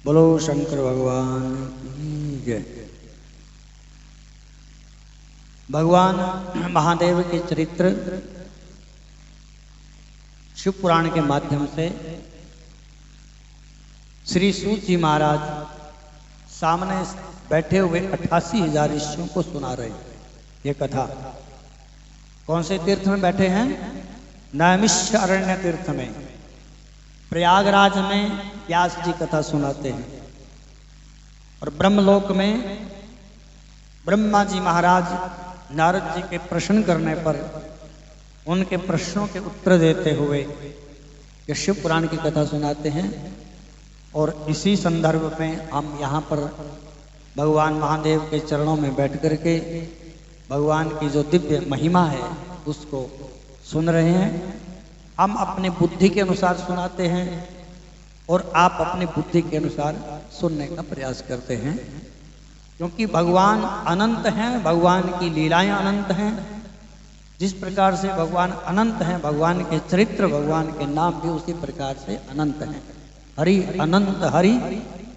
बोलो शंकर भगवान की जय। भगवान महादेव के चरित्र शिव पुराण के माध्यम से श्री सूत जी महाराज सामने बैठे हुए 88,000 ऋषियों को सुना रहे हैं। ये कथा कौन से तीर्थ में बैठे हैं? नैमिषारण्य तीर्थ में, प्रयागराज में व्यास जी कथा सुनाते हैं। और ब्रह्मलोक में ब्रह्मा जी महाराज नारद जी के प्रश्न करने पर उनके प्रश्नों के उत्तर देते हुए ये शिव पुराण की कथा सुनाते हैं। और इसी संदर्भ में हम यहाँ पर भगवान महादेव के चरणों में बैठ करके भगवान की जो दिव्य महिमा है उसको सुन रहे हैं। हम अपनी बुद्धि के अनुसार सुनाते हैं और आप अपनी बुद्धि के अनुसार सुनने का प्रयास करते हैं, क्योंकि भगवान अनंत हैं, भगवान की लीलाएं अनंत हैं। जिस प्रकार से भगवान अनंत हैं, भगवान के चरित्र, भगवान के नाम भी उसी प्रकार से अनंत हैं। हरि अनंत हरि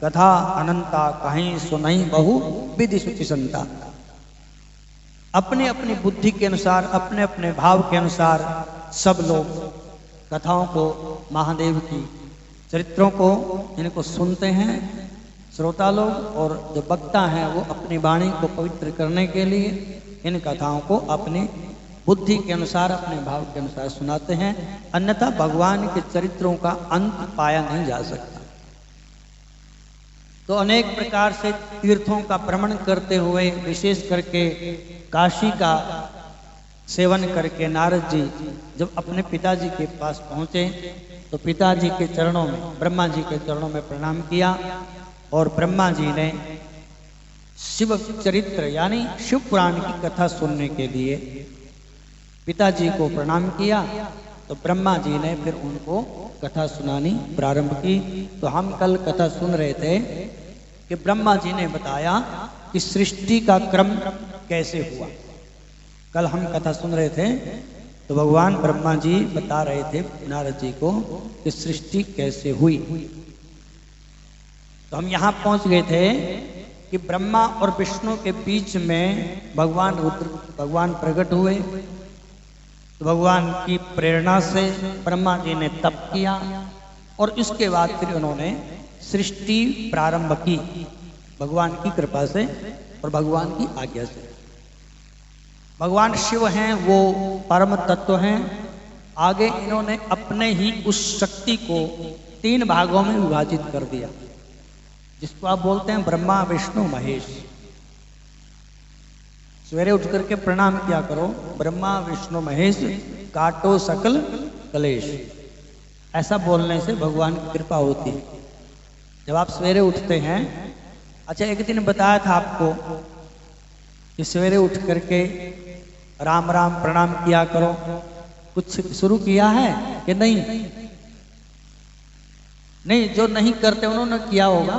कथा अनंता कहीं सुनई बहु विधि सुचि संता। अपने अपनी बुद्धि के अनुसार, अपने अपने भाव के अनुसार सब लोग कथाओं को, महादेव की चरित्रों को इनको सुनते हैं श्रोता लोग। और जो वक्ता हैं वो अपनी वाणी को पवित्र करने के लिए इन कथाओं को अपनी बुद्धि के अनुसार, अपने भाव के अनुसार सुनाते हैं। अन्यथा भगवान के चरित्रों का अंत पाया नहीं जा सकता। तो अनेक प्रकार से तीर्थों का भ्रमण करते हुए, विशेष करके काशी का सेवन करके नारद जी जब अपने पिताजी के पास पहुंचे तो पिताजी के चरणों में, ब्रह्मा जी के चरणों में प्रणाम किया। और ब्रह्मा जी ने शिव चरित्र यानी शिव पुराण की कथा सुनने के लिए पिताजी को प्रणाम किया। तो ब्रह्मा जी ने फिर उनको कथा सुनानी प्रारंभ की। तो हम कल कथा सुन रहे थे कि ब्रह्मा जी ने बताया कि सृष्टि का क्रम कैसे हुआ। कल हम कथा सुन रहे थे तो भगवान ब्रह्मा जी बता रहे थे नारद जी को कि सृष्टि कैसे हुई। तो हम यहाँ पहुंच गए थे कि ब्रह्मा और विष्णु के बीच में भगवान रुद्र, भगवान प्रकट हुए। तो भगवान की प्रेरणा से ब्रह्मा जी ने तप किया और इसके बाद फिर उन्होंने सृष्टि प्रारंभ की भगवान की कृपा से और भगवान की आज्ञा से। भगवान शिव हैं, वो परम तत्व हैं। आगे इन्होंने अपने ही उस शक्ति को 3 भागों में विभाजित कर दिया, जिसको आप बोलते हैं ब्रह्मा विष्णु महेश। सवेरे उठ करके प्रणाम किया करो, ब्रह्मा विष्णु महेश काटो सकल कलेश। ऐसा बोलने से भगवान की कृपा होती है जब आप सवेरे उठते हैं। अच्छा, एक दिन बताया था आपको कि सवेरे उठ करके राम राम प्रणाम किया करो। कुछ शुरू किया है कि नहीं? नहीं, जो नहीं करते उन्होंने किया होगा।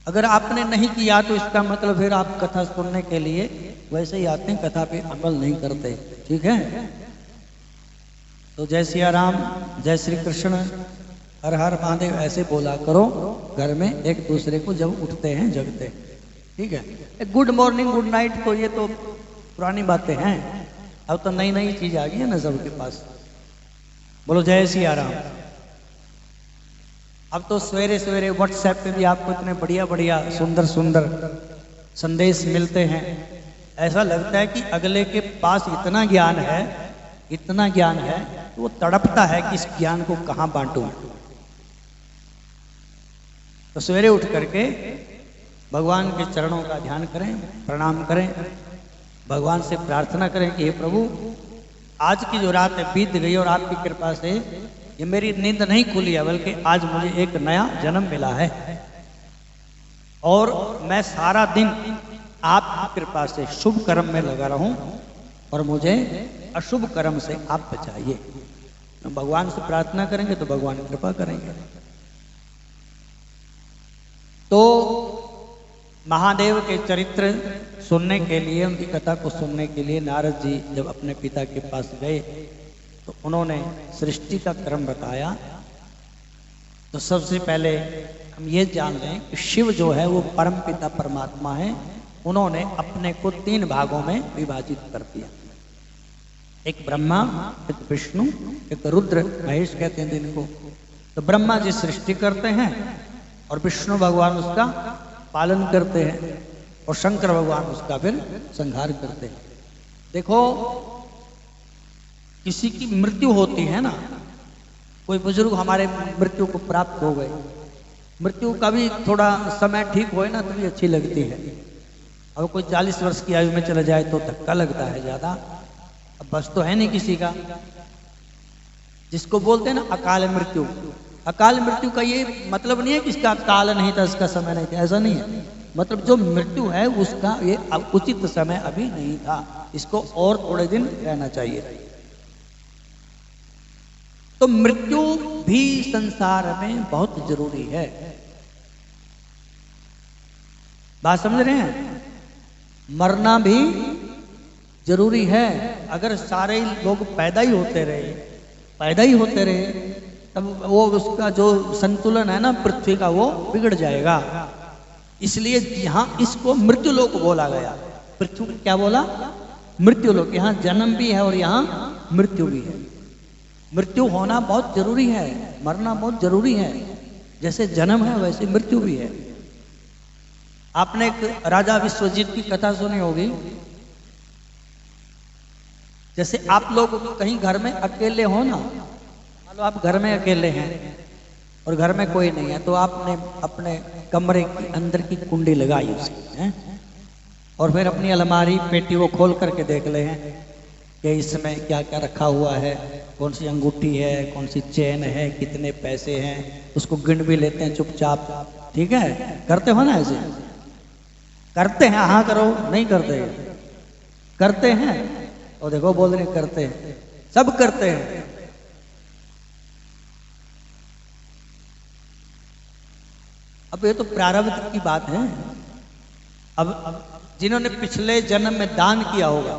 अगर आपने नहीं किया तो इसका मतलब फिर आप कथा सुनने के लिए वैसे ही आते हैं, कथा पे अमल नहीं करते। ठीक है? तो जय सिया राम, जय श्री कृष्ण, हर हर महादेव ऐसे बोला करो घर में एक दूसरे को जब उठते हैं, जगते हैं। ठीक है? गुड मॉर्निंग, गुड नाइट तो ये तो पुरानी बातें हैं। अब तो नई नई चीज आ गई है ना सबके पास। बोलो जय सिया राम। अब तो सवेरे सवेरे व्हाट्सएप पे भी आपको इतने बढ़िया बढ़िया सुंदर सुंदर संदेश मिलते हैं। ऐसा लगता है कि अगले के पास इतना ज्ञान है, इतना ज्ञान है, तो वो तड़पता है कि इस ज्ञान को कहाँ बांटूं। तो सवेरे उठ करके भगवान के चरणों का ध्यान करें, प्रणाम करें, भगवान से प्रार्थना करें कि हे प्रभु, आज की जो रात है बीत गई और आपकी कृपा से ये मेरी नींद नहीं खुली है, बल्कि आज मुझे एक नया जन्म मिला है। और मैं सारा दिन आपकी कृपा से शुभ कर्म में लगा रहूं और मुझे अशुभ कर्म से आप बचाइए। तो भगवान से प्रार्थना करेंगे तो भगवान कृपा करेंगे। तो महादेव के चरित्र सुनने के लिए, उनकी कथा को सुनने के लिए नारद जी जब अपने पिता के पास गए तो उन्होंने सृष्टि का क्रम बताया। तो सबसे पहले हम ये जान लें कि शिव जो है वो परम पिता परमात्मा है। उन्होंने अपने को 3 भागों में विभाजित कर दिया। एक ब्रह्मा, एक विष्णु, एक रुद्र, महेश कहते हैं जिनको। तो ब्रह्मा जी सृष्टि करते हैं और विष्णु भगवान उसका पालन करते हैं और शंकर भगवान उसका फिर संहार करते हैं। देखो, किसी की मृत्यु होती है ना, कोई बुजुर्ग हमारे मृत्यु को प्राप्त हो गए, मृत्यु का भी थोड़ा समय ठीक होए ना तभी अच्छी लगती है। अब कोई 40 वर्ष की आयु में चला जाए तो धक्का लगता है ज्यादा। अब बस तो है नहीं किसी का, जिसको बोलते हैं ना अकाल मृत्यु। अकाल मृत्यु का ये मतलब नहीं है कि इसका काल नहीं था, इसका समय नहीं था, ऐसा नहीं है। मतलब जो मृत्यु है उसका ये उचित समय अभी नहीं था, इसको और थोड़े दिन रहना चाहिए। तो मृत्यु भी संसार में बहुत जरूरी है। बात समझ रहे हैं? मरना भी जरूरी है। अगर सारे लोग पैदा ही होते रहे तब वो उसका जो संतुलन है ना पृथ्वी का वो बिगड़ जाएगा। इसलिए यहाँ इसको मृत्युलोक बोला गया। पृथ्वी को क्या बोला? मृत्युलोक। यहाँ जन्म भी है और यहाँ मृत्यु भी है। मृत्यु होना बहुत जरूरी है, मरना बहुत जरूरी है। जैसे जन्म है वैसे मृत्यु भी है। आपने एक राजा विश्वजीत की कथा सुनी होगी। जैसे आप लोग कहीं घर में अकेले हो ना, मान लो आप घर में अकेले हैं और घर में कोई नहीं है, तो आपने अपने कमरे के अंदर की कुंडी लगाई उसकी है? और फिर अपनी अलमारी पेटी वो खोल करके देख ले हैं कि इसमें क्या क्या रखा हुआ है, कौन सी अंगूठी है, कौन सी चेन है, कितने पैसे हैं, उसको गिन भी लेते हैं चुपचाप। ठीक है, करते हो ना ऐसे? करते हैं? हाँ करो। नहीं करते? करते हैं। और देखो बोल रहे करते हैं, सब करते हैं। अब ये तो प्रारब्ध की बात है। अब जिन्होंने पिछले जन्म में दान किया होगा,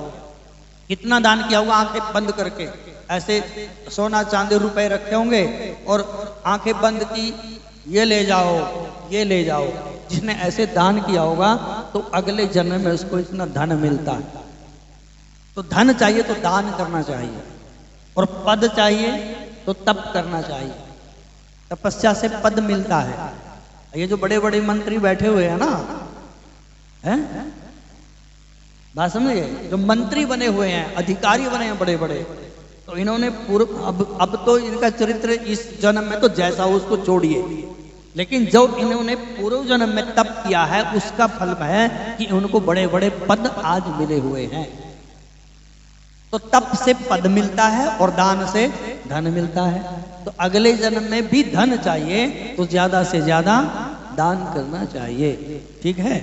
कितना दान किया होगा, आंखें बंद करके ऐसे सोना चांदी रुपए रखे होंगे और आंखें बंद की, ये ले जाओ, ये ले जाओ। जिसने ऐसे दान किया होगा तो अगले जन्म में उसको इतना धन मिलता है। तो धन चाहिए तो दान करना चाहिए, और पद चाहिए तो तप करना चाहिए। तपस्या से पद मिलता है। ये जो बड़े बड़े मंत्री बैठे हुए हैं ना, हैं? बात समझिए, जो मंत्री बने हुए हैं, अधिकारी बने हैं बड़े बड़े, तो इन्होंने अब तो इनका चरित्र इस जन्म में तो जैसा हो उसको छोड़िए, लेकिन जो इन्होंने पूर्व जन्म में तप किया है उसका फल है कि उनको बड़े बड़े पद आज मिले हुए हैं। तो तप से पद मिलता है और दान से धन मिलता है। तो अगले जन्म में भी धन चाहिए तो ज्यादा से ज्यादा दान करना चाहिए। ठीक है?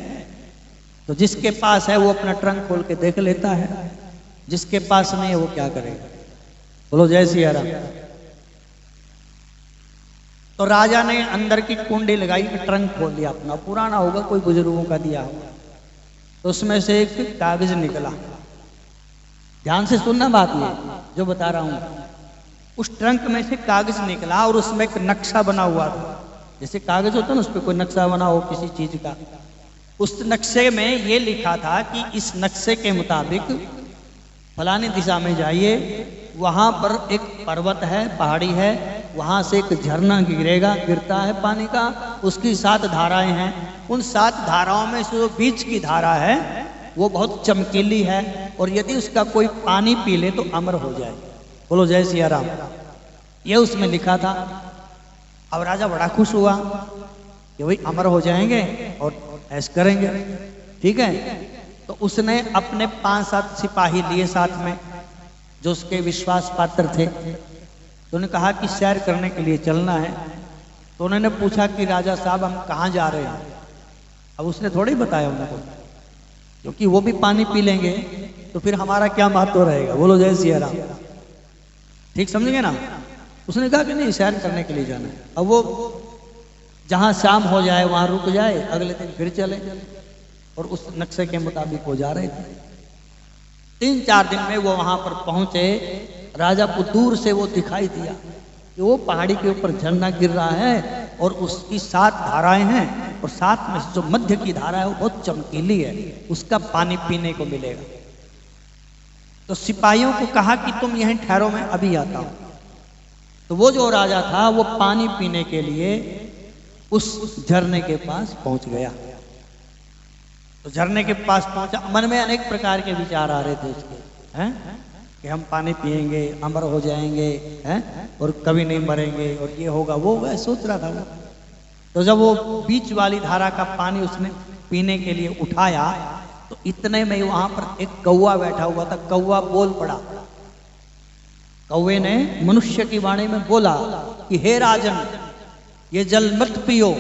तो जिसके पास है वो अपना ट्रंक खोल के देख लेता है, जिसके पास नहीं है वो क्या करेगा? बोलो जय सिया राम। तो राजा ने अंदर की कुंडी लगाई, ट्रंक खोल लिया अपना, पुराना होगा, कोई बुजुर्गों का दिया होगा। तो उसमें से एक कागज निकला। ध्यान से सुनना बात ये जो बता रहा हूं। उस ट्रंक में से कागज निकला और उसमें एक नक्शा बना हुआ था। जैसे कागज होता है ना, उस पर कोई नक्शा बना हो किसी चीज का। उस नक्शे में ये लिखा था कि इस नक्शे के मुताबिक फलानी दिशा में जाइए, वहां पर एक पर्वत है, पहाड़ी है, वहां से एक झरना गिरता है पानी का, उसकी 7 धाराएं हैं। उन 7 धाराओं में से जो बीच की धारा है वो बहुत चमकीली है, और यदि उसका कोई पानी पी ले तो अमर हो जाए। बोलो जय सिया राम। ये उसमें लिखा था। अब राजा बड़ा खुश हुआ कि भाई अमर हो जाएंगे और ऐश करेंगे। ठीक है? तो उसने अपने 5-7 सिपाही लिए साथ में, जो उसके विश्वास पात्र थे। तो उन्होंने कहा कि सैर करने के लिए चलना है। तो उन्होंने पूछा कि राजा साहब हम कहाँ जा रहे हैं? अब उसने थोड़ा ही बताया उनको, क्योंकि वो भी पानी पी लेंगे तो फिर हमारा क्या महत्व रहेगा। बोलो जय सिया राम। ठीक समझेंगे ना? उसने कहा कि नहीं, सैर करने के लिए जाना है। अब वो जहां शाम हो जाए वहां रुक जाए, अगले दिन फिर चले, और उस नक्शे के मुताबिक वो जा रहे थे। 3-4 दिन में वो वहां पर पहुंचे। राजा को दूर से वो दिखाई दिया कि वो पहाड़ी के ऊपर झरना गिर रहा है और उसकी 7 धाराएं हैं और 7 में जो मध्य की धारा है वो बहुत चमकीली है, उसका पानी पीने को मिलेगा। तो सिपाहियों को कहा कि तुम यहीं ठहरो, मैं अभी आता हूं। तो वो जो राजा था वो पानी पीने के लिए उस झरने के पास पहुंच गया। तो झरने के पास पहुंचा, मन में अनेक प्रकार के विचार आ रहे थे उसके, हैं कि हम पानी पिएंगे, अमर हो जाएंगे, हैं और कभी नहीं मरेंगे, और ये होगा वो होगा, सोच रहा था वो। तो जब वो बीच वाली धारा का पानी उसने पीने के लिए उठाया तो इतने में वहां पर एक कौवा बैठा हुआ था। कौवा बोल पड़ा। कौवे ने मनुष्य की वाणी में बोला कि हे राजन, ये जल मत पियो,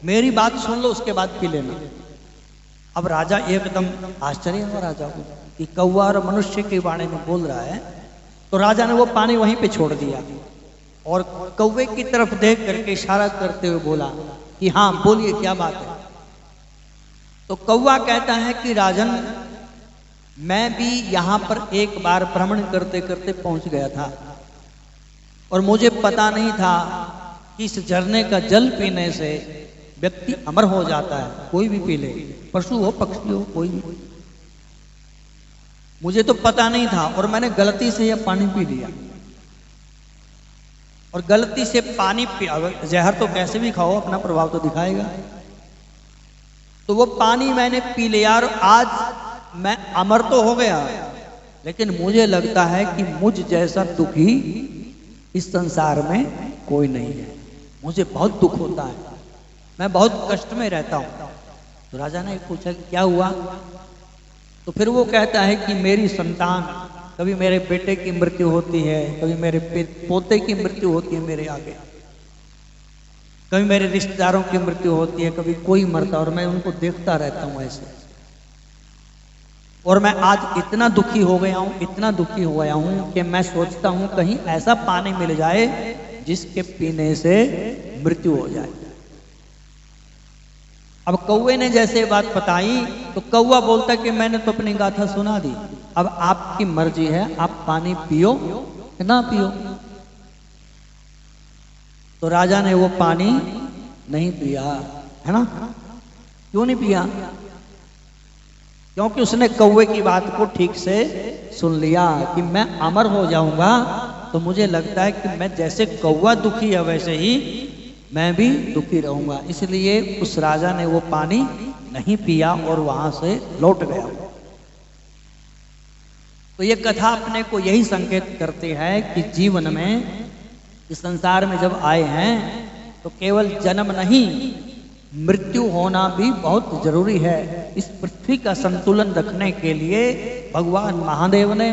मेरी बात सुन लो, उसके बाद पी लेना। अब राजा एकदम आश्चर्य हुआ राजा को कि कौवा और मनुष्य की वाणी में बोल रहा है। तो राजा ने वो पानी वहीं पे छोड़ दिया और कौवे की तरफ देख करके इशारा करते हुए बोला कि हाँ बोलिए, क्या बात है। तो कौवा कहता है कि राजन, मैं भी यहां पर एक बार भ्रमण करते करते पहुंच गया था और मुझे पता नहीं था कि इस झरने का जल पीने से व्यक्ति अमर हो जाता है। कोई भी पी ले, पशु हो पक्षी हो कोई भी, मुझे तो पता नहीं था और मैंने गलती से यह पानी पी लिया। और गलती से पानी पी, जहर तो कैसे भी खाओ अपना प्रभाव तो दिखाएगा। तो वो पानी मैंने पी लिया और आज मैं अमर तो हो गया, लेकिन मुझे लगता है कि मुझ जैसा दुखी इस संसार में कोई नहीं है। मुझे बहुत दुख होता है, मैं बहुत कष्ट में रहता हूं। तो राजा ने पूछा कि क्या हुआ। तो फिर वो कहता है कि मेरी संतान, कभी मेरे बेटे की मृत्यु होती है, कभी मेरे पोते की मृत्यु होती है मेरे आगे, कभी मेरे रिश्तेदारों की मृत्यु होती है, कभी कोई मरता और मैं उनको देखता रहता हूं ऐसे। और मैं आज इतना दुखी हो गया हूं, इतना दुखी हो गया हूं कि मैं सोचता हूं कहीं ऐसा पानी मिल जाए जिसके पीने से मृत्यु हो जाए। अब कौवे ने जैसे बात बताई तो कौवा बोलता कि मैंने तो अपनी गाथा सुना दी, अब आपकी मर्जी है, आप पानी पियो कि ना पियो। तो राजा ने वो पानी नहीं पिया, है ना। क्यों नहीं पिया? क्योंकि उसने कौवे की बात को ठीक से सुन लिया कि मैं अमर हो जाऊंगा तो मुझे लगता है कि मैं जैसे कौवा दुखी है वैसे ही मैं भी दुखी रहूंगा। इसलिए उस राजा ने वो पानी नहीं पिया और वहां से लौट गया। तो ये कथा अपने को यही संकेत करती है कि जीवन में, इस संसार में जब आए हैं तो केवल जन्म नहीं, मृत्यु होना भी बहुत जरूरी है। इस पृथ्वी का संतुलन रखने के लिए भगवान महादेव ने,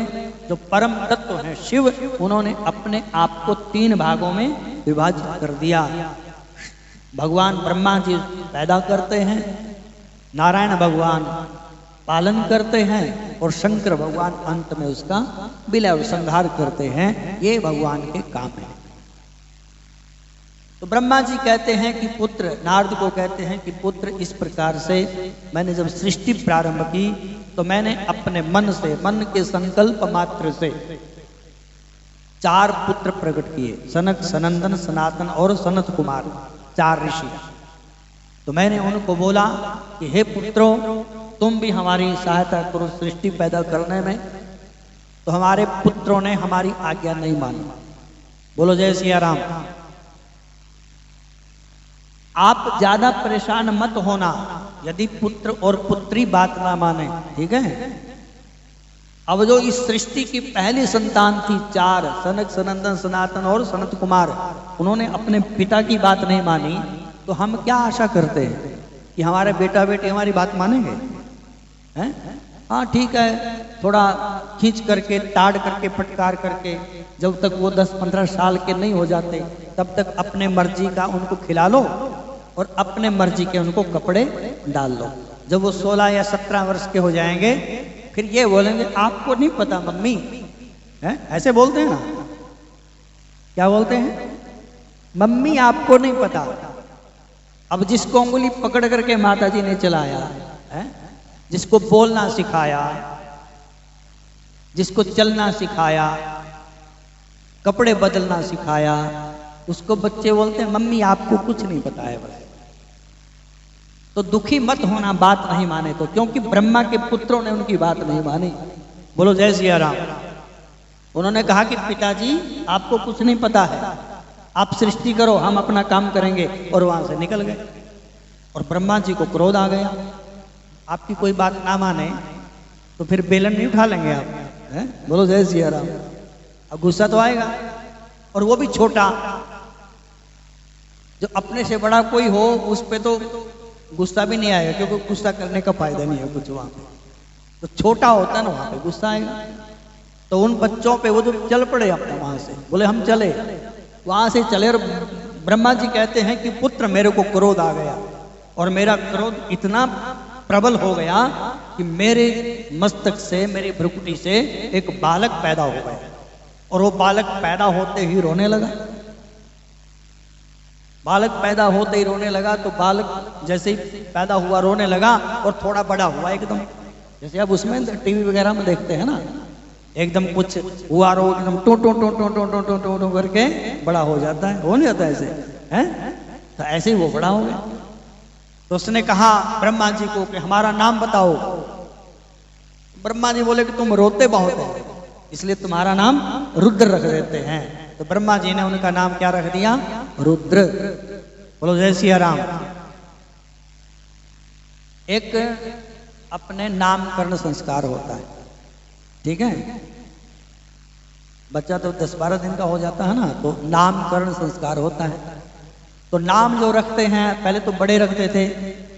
जो परम तत्व हैं शिव, उन्होंने अपने आप को 3 भागों में विभाजित कर दिया। भगवान ब्रह्मा जी पैदा करते हैं, नारायण भगवान पालन करते हैं और शंकर भगवान अंत में उसका विलय और संहार करते हैं। ये भगवान के काम है। तो ब्रह्मा जी कहते हैं कि पुत्र, नारद को कहते हैं कि पुत्र, इस प्रकार से मैंने जब सृष्टि प्रारंभ की तो मैंने अपने मन से, मन के संकल्प मात्र से 4 पुत्र प्रकट किए, सनक, सनंदन, सनातन और सनत कुमार, 4 ऋषि। तो मैंने उनको बोला कि हे पुत्रों, तुम भी हमारी सहायता करो सृष्टि पैदा करने में। तो हमारे पुत्रों ने हमारी आज्ञा नहीं मानी। बोलो जय सिया राम। आप ज्यादा परेशान मत होना यदि पुत्र और पुत्री बात ना माने, ठीक है। अब जो इस सृष्टि की पहली संतान थी 4, सनक, सनंदन, सनातन और सनत कुमार, उन्होंने अपने पिता की बात नहीं मानी। तो हम क्या आशा करते हैं कि हमारे बेटा बेटी हमारी बात मानेंगे? हैं? हाँ ठीक है, थोड़ा खींच करके, ताड़ करके, फटकार करके, जब तक वो 10-15 साल के नहीं हो जाते तब तक अपने मर्जी का उनको खिला लो और अपने मर्जी के उनको कपड़े डाल लो। जब वो 16 या 17 वर्ष के हो जाएंगे फिर ये बोलेंगे आपको नहीं पता मम्मी, है ऐसे बोलते हैं ना। क्या बोलते हैं? मम्मी आपको नहीं पता। अब जिसको उंगली पकड़ करके माता जी ने चलाया है, जिसको बोलना सिखाया, जिसको चलना सिखाया, कपड़े बदलना सिखाया, उसको बच्चे बोलते हैं मम्मी आपको कुछ नहीं पता है बस। तो दुखी मत होना बात नहीं माने तो, क्योंकि ब्रह्मा के पुत्रों ने उनकी बात नहीं मानी। बोलो जय सिया राम। उन्होंने कहा कि पिताजी आपको कुछ नहीं पता है, आप सृष्टि करो, हम अपना काम करेंगे, और वहां से निकल गए। और ब्रह्मा जी को क्रोध आ गया, आपकी कोई बात ना माने तो फिर बेलन नहीं उठा लेंगे आप, हैं? बोलो जय सिया राम। अब गुस्सा तो आएगा, और वो भी छोटा। जो अपने से बड़ा कोई हो उस पे तो गुस्सा भी नहीं आएगा, क्योंकि गुस्सा करने का फायदा नहीं है कुछ वहां पे। तो छोटा होता है ना, वहां पे गुस्सा आएगा। तो उन बच्चों पे वो तो चल पड़े अपने वहां से, बोले हम चले, वहां से चले। और ब्रह्मा जी कहते हैं कि पुत्र मेरे को क्रोध आ गया, और मेरा क्रोध इतना प्रबल हो गया कि मेरे मस्तक से, मेरी भ्रुकुटी से एक बालक पैदा हो गया। और वो बालक पैदा होते ही रोने लगा। बालक पैदा होते ही रोने लगा। तो बालक जैसे ही पैदा हुआ रोने लगा, और थोड़ा बड़ा हुआ एकदम, जैसे अब उसमें टीवी वगैरह में देखते हैं ना, एकदम कुछ हुआ रो, एकदम टो टो टो टो टो टो टो टो टो करके बड़ा हो जाता है, हो नहीं जाता ऐसे, हैं? तो ऐसे ही वो बड़ा हो गया। तो उसने कहा ब्रह्मा जी को कि हमारा नाम बताओ। ब्रह्मा जी बोले कि तुम रोते बहुत हो, इसलिए तुम्हारा नाम रुद्र रख देते हैं। तो ब्रह्मा जी ने उनका नाम क्या रख दिया? रुद्र। बोलो जय सिया राम। एक अपने नामकरण संस्कार होता है, ठीक है? बच्चा तो 10-12 दिन का हो जाता है ना, तो नामकरण संस्कार होता है। तो नाम जो रखते हैं, पहले तो बड़े रखते थे,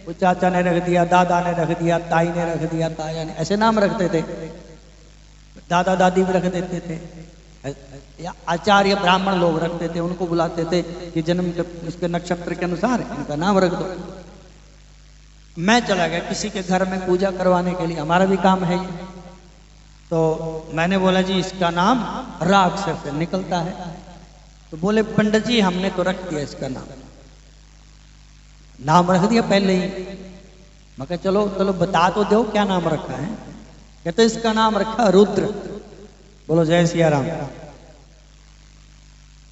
वो चाचा ने रख दिया, दादा ने रख दिया, ताई ने रख दिया, ताया ने, ऐसे नाम रखते थे। दादा दादी भी रख देते थे, या आचार्य ब्राह्मण लोग रखते थे, उनको बुलाते थे कि जन्म के उसके नक्षत्र के अनुसार इनका नाम रख दो। मैं चला गया किसी के घर में पूजा करवाने के लिए, हमारा भी काम है ये। तो मैंने बोला जी इसका नाम रा अक्षर से निकलता है। तो बोले पंडित जी हमने तो रख दिया इसका नाम रख दिया पहले ही। मैं कहा चलो चलो बता तो दो क्या नाम रखा है। कहते इसका नाम रखा रुद्र। बोलो जय सिया राम।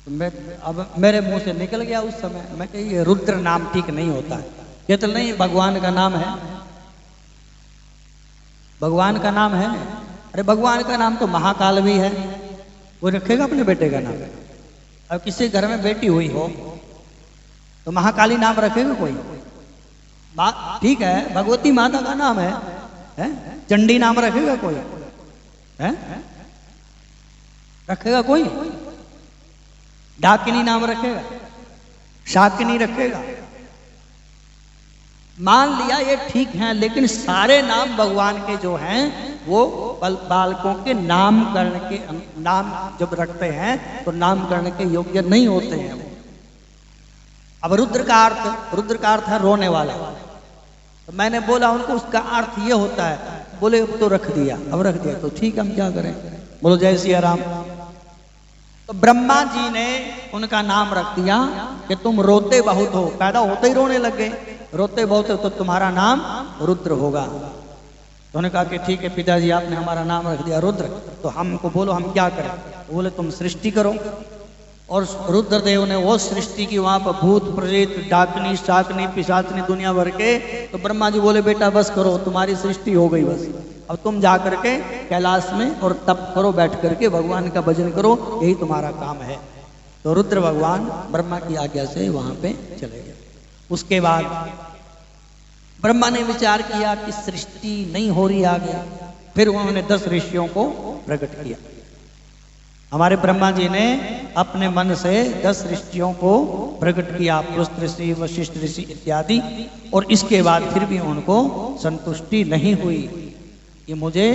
तो मैं अब मेरे मुंह से निकल गया उस समय, मैं कही ये रुद्र नाम ठीक नहीं होता है। कहते नहीं भगवान का नाम है, भगवान का नाम है। अरे भगवान का नाम तो महाकाल भी है, वो रखेगा अपने बेटे का नाम? अब किसी घर में बेटी हुई हो तो महाकाली नाम रखेगा कोई? ठीक है भगवती माता का नाम है? चंडी नाम रखेगा कोई? है रखेगा कोई? डाकिनी नाम रखेगा? शाकिनी रखेगा? मान लिया ये ठीक है, लेकिन सारे नाम भगवान के जो हैं वो बालकों के नामकरण के नाम जब रखते हैं तो नामकरण के योग्य नहीं होते हैं। अब रुद्र का अर्थ है रोने वाला। तो मैंने बोला उनको उसका अर्थ ये होता है। बोले अब तो रख दिया, अब रख दिया तो ठीक है, हम क्या करें? बोलो जय सिया राम। तो ब्रह्मा जी ने उनका नाम रख दिया कि तुम रोते बहुत हो, पैदा होते ही रोने लग गए, रोते बहुत हो तो तुम्हारा नाम रुद्र होगा। तो उन्होंने कहा कि ठीक है पिताजी आपने हमारा नाम रख दिया रुद्र, तो हमको बोलो हम क्या करें? तो बोले तुम सृष्टि करो। और रुद्रदेव ने वो सृष्टि की, वहां पर भूत प्रेत डाकनी शाकनी पिशाचनी दुनिया भर के। तो ब्रह्मा जी बोले बेटा बस करो, तुम्हारी सृष्टि हो गई बस, अब तुम जा करके कैलाश में और तप करो, बैठ करके भगवान का भजन करो, यही तुम्हारा काम है। तो रुद्र भगवान ब्रह्मा की आज्ञा से वहां पे चले गए। उसके बाद ब्रह्मा ने विचार किया कि सृष्टि नहीं हो रही आगे, फिर उन्होंने 10 ऋषियों को प्रकट किया। हमारे ब्रह्मा जी ने अपने मन से 10 ऋषियों को प्रकट किया, पुरुष ऋषि, वशिष्ठ ऋषि इत्यादि। और इसके बाद फिर भी उनको संतुष्टि नहीं हुई कि मुझे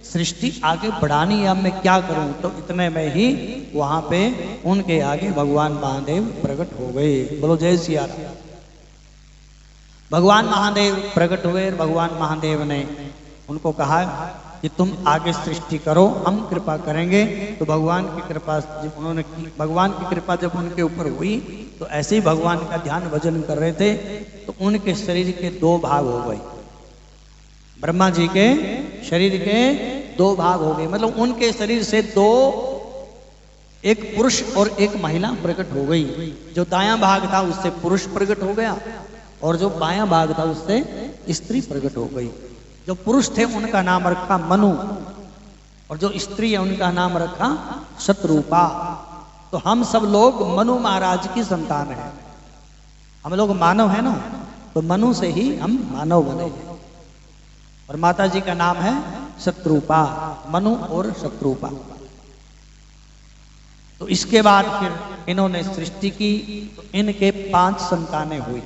सृष्टि आगे बढ़ानी है, अब मैं क्या करूं? तो इतने में ही वहां पे उनके आगे भगवान महादेव प्रकट हो गए। बोलो जय सिया राम। भगवान महादेव प्रकट हुए। भगवान महादेव ने उनको कहा कि तुम आगे सृष्टि करो, हम कृपा करेंगे। तो भगवान की कृपा जब उन्होंने की, भगवान की कृपा जब उनके ऊपर हुई तो ऐसे ही भगवान का ध्यान भजन कर रहे थे तो उनके शरीर के 2 भाग हो गए। ब्रह्मा जी के शरीर के 2 भाग हो गए, मतलब उनके शरीर से 2 एक पुरुष और एक महिला प्रकट हो गई। जो दायां भाग था उससे पुरुष प्रकट हो गया और जो बायां भाग था उससे स्त्री प्रकट हो गई। जो पुरुष थे उनका नाम रखा मनु और जो स्त्री है उनका नाम रखा शत्रुपा। तो हम सब लोग मनु महाराज की संतान हैं। हम लोग मानव है ना, तो मनु से ही हम मानव बने हैं। और माता जी का नाम है शत्रुपा, मनु और शत्रुपा। तो इसके बाद फिर इन्होंने सृष्टि की। तो इनके 5 संतानें हुई।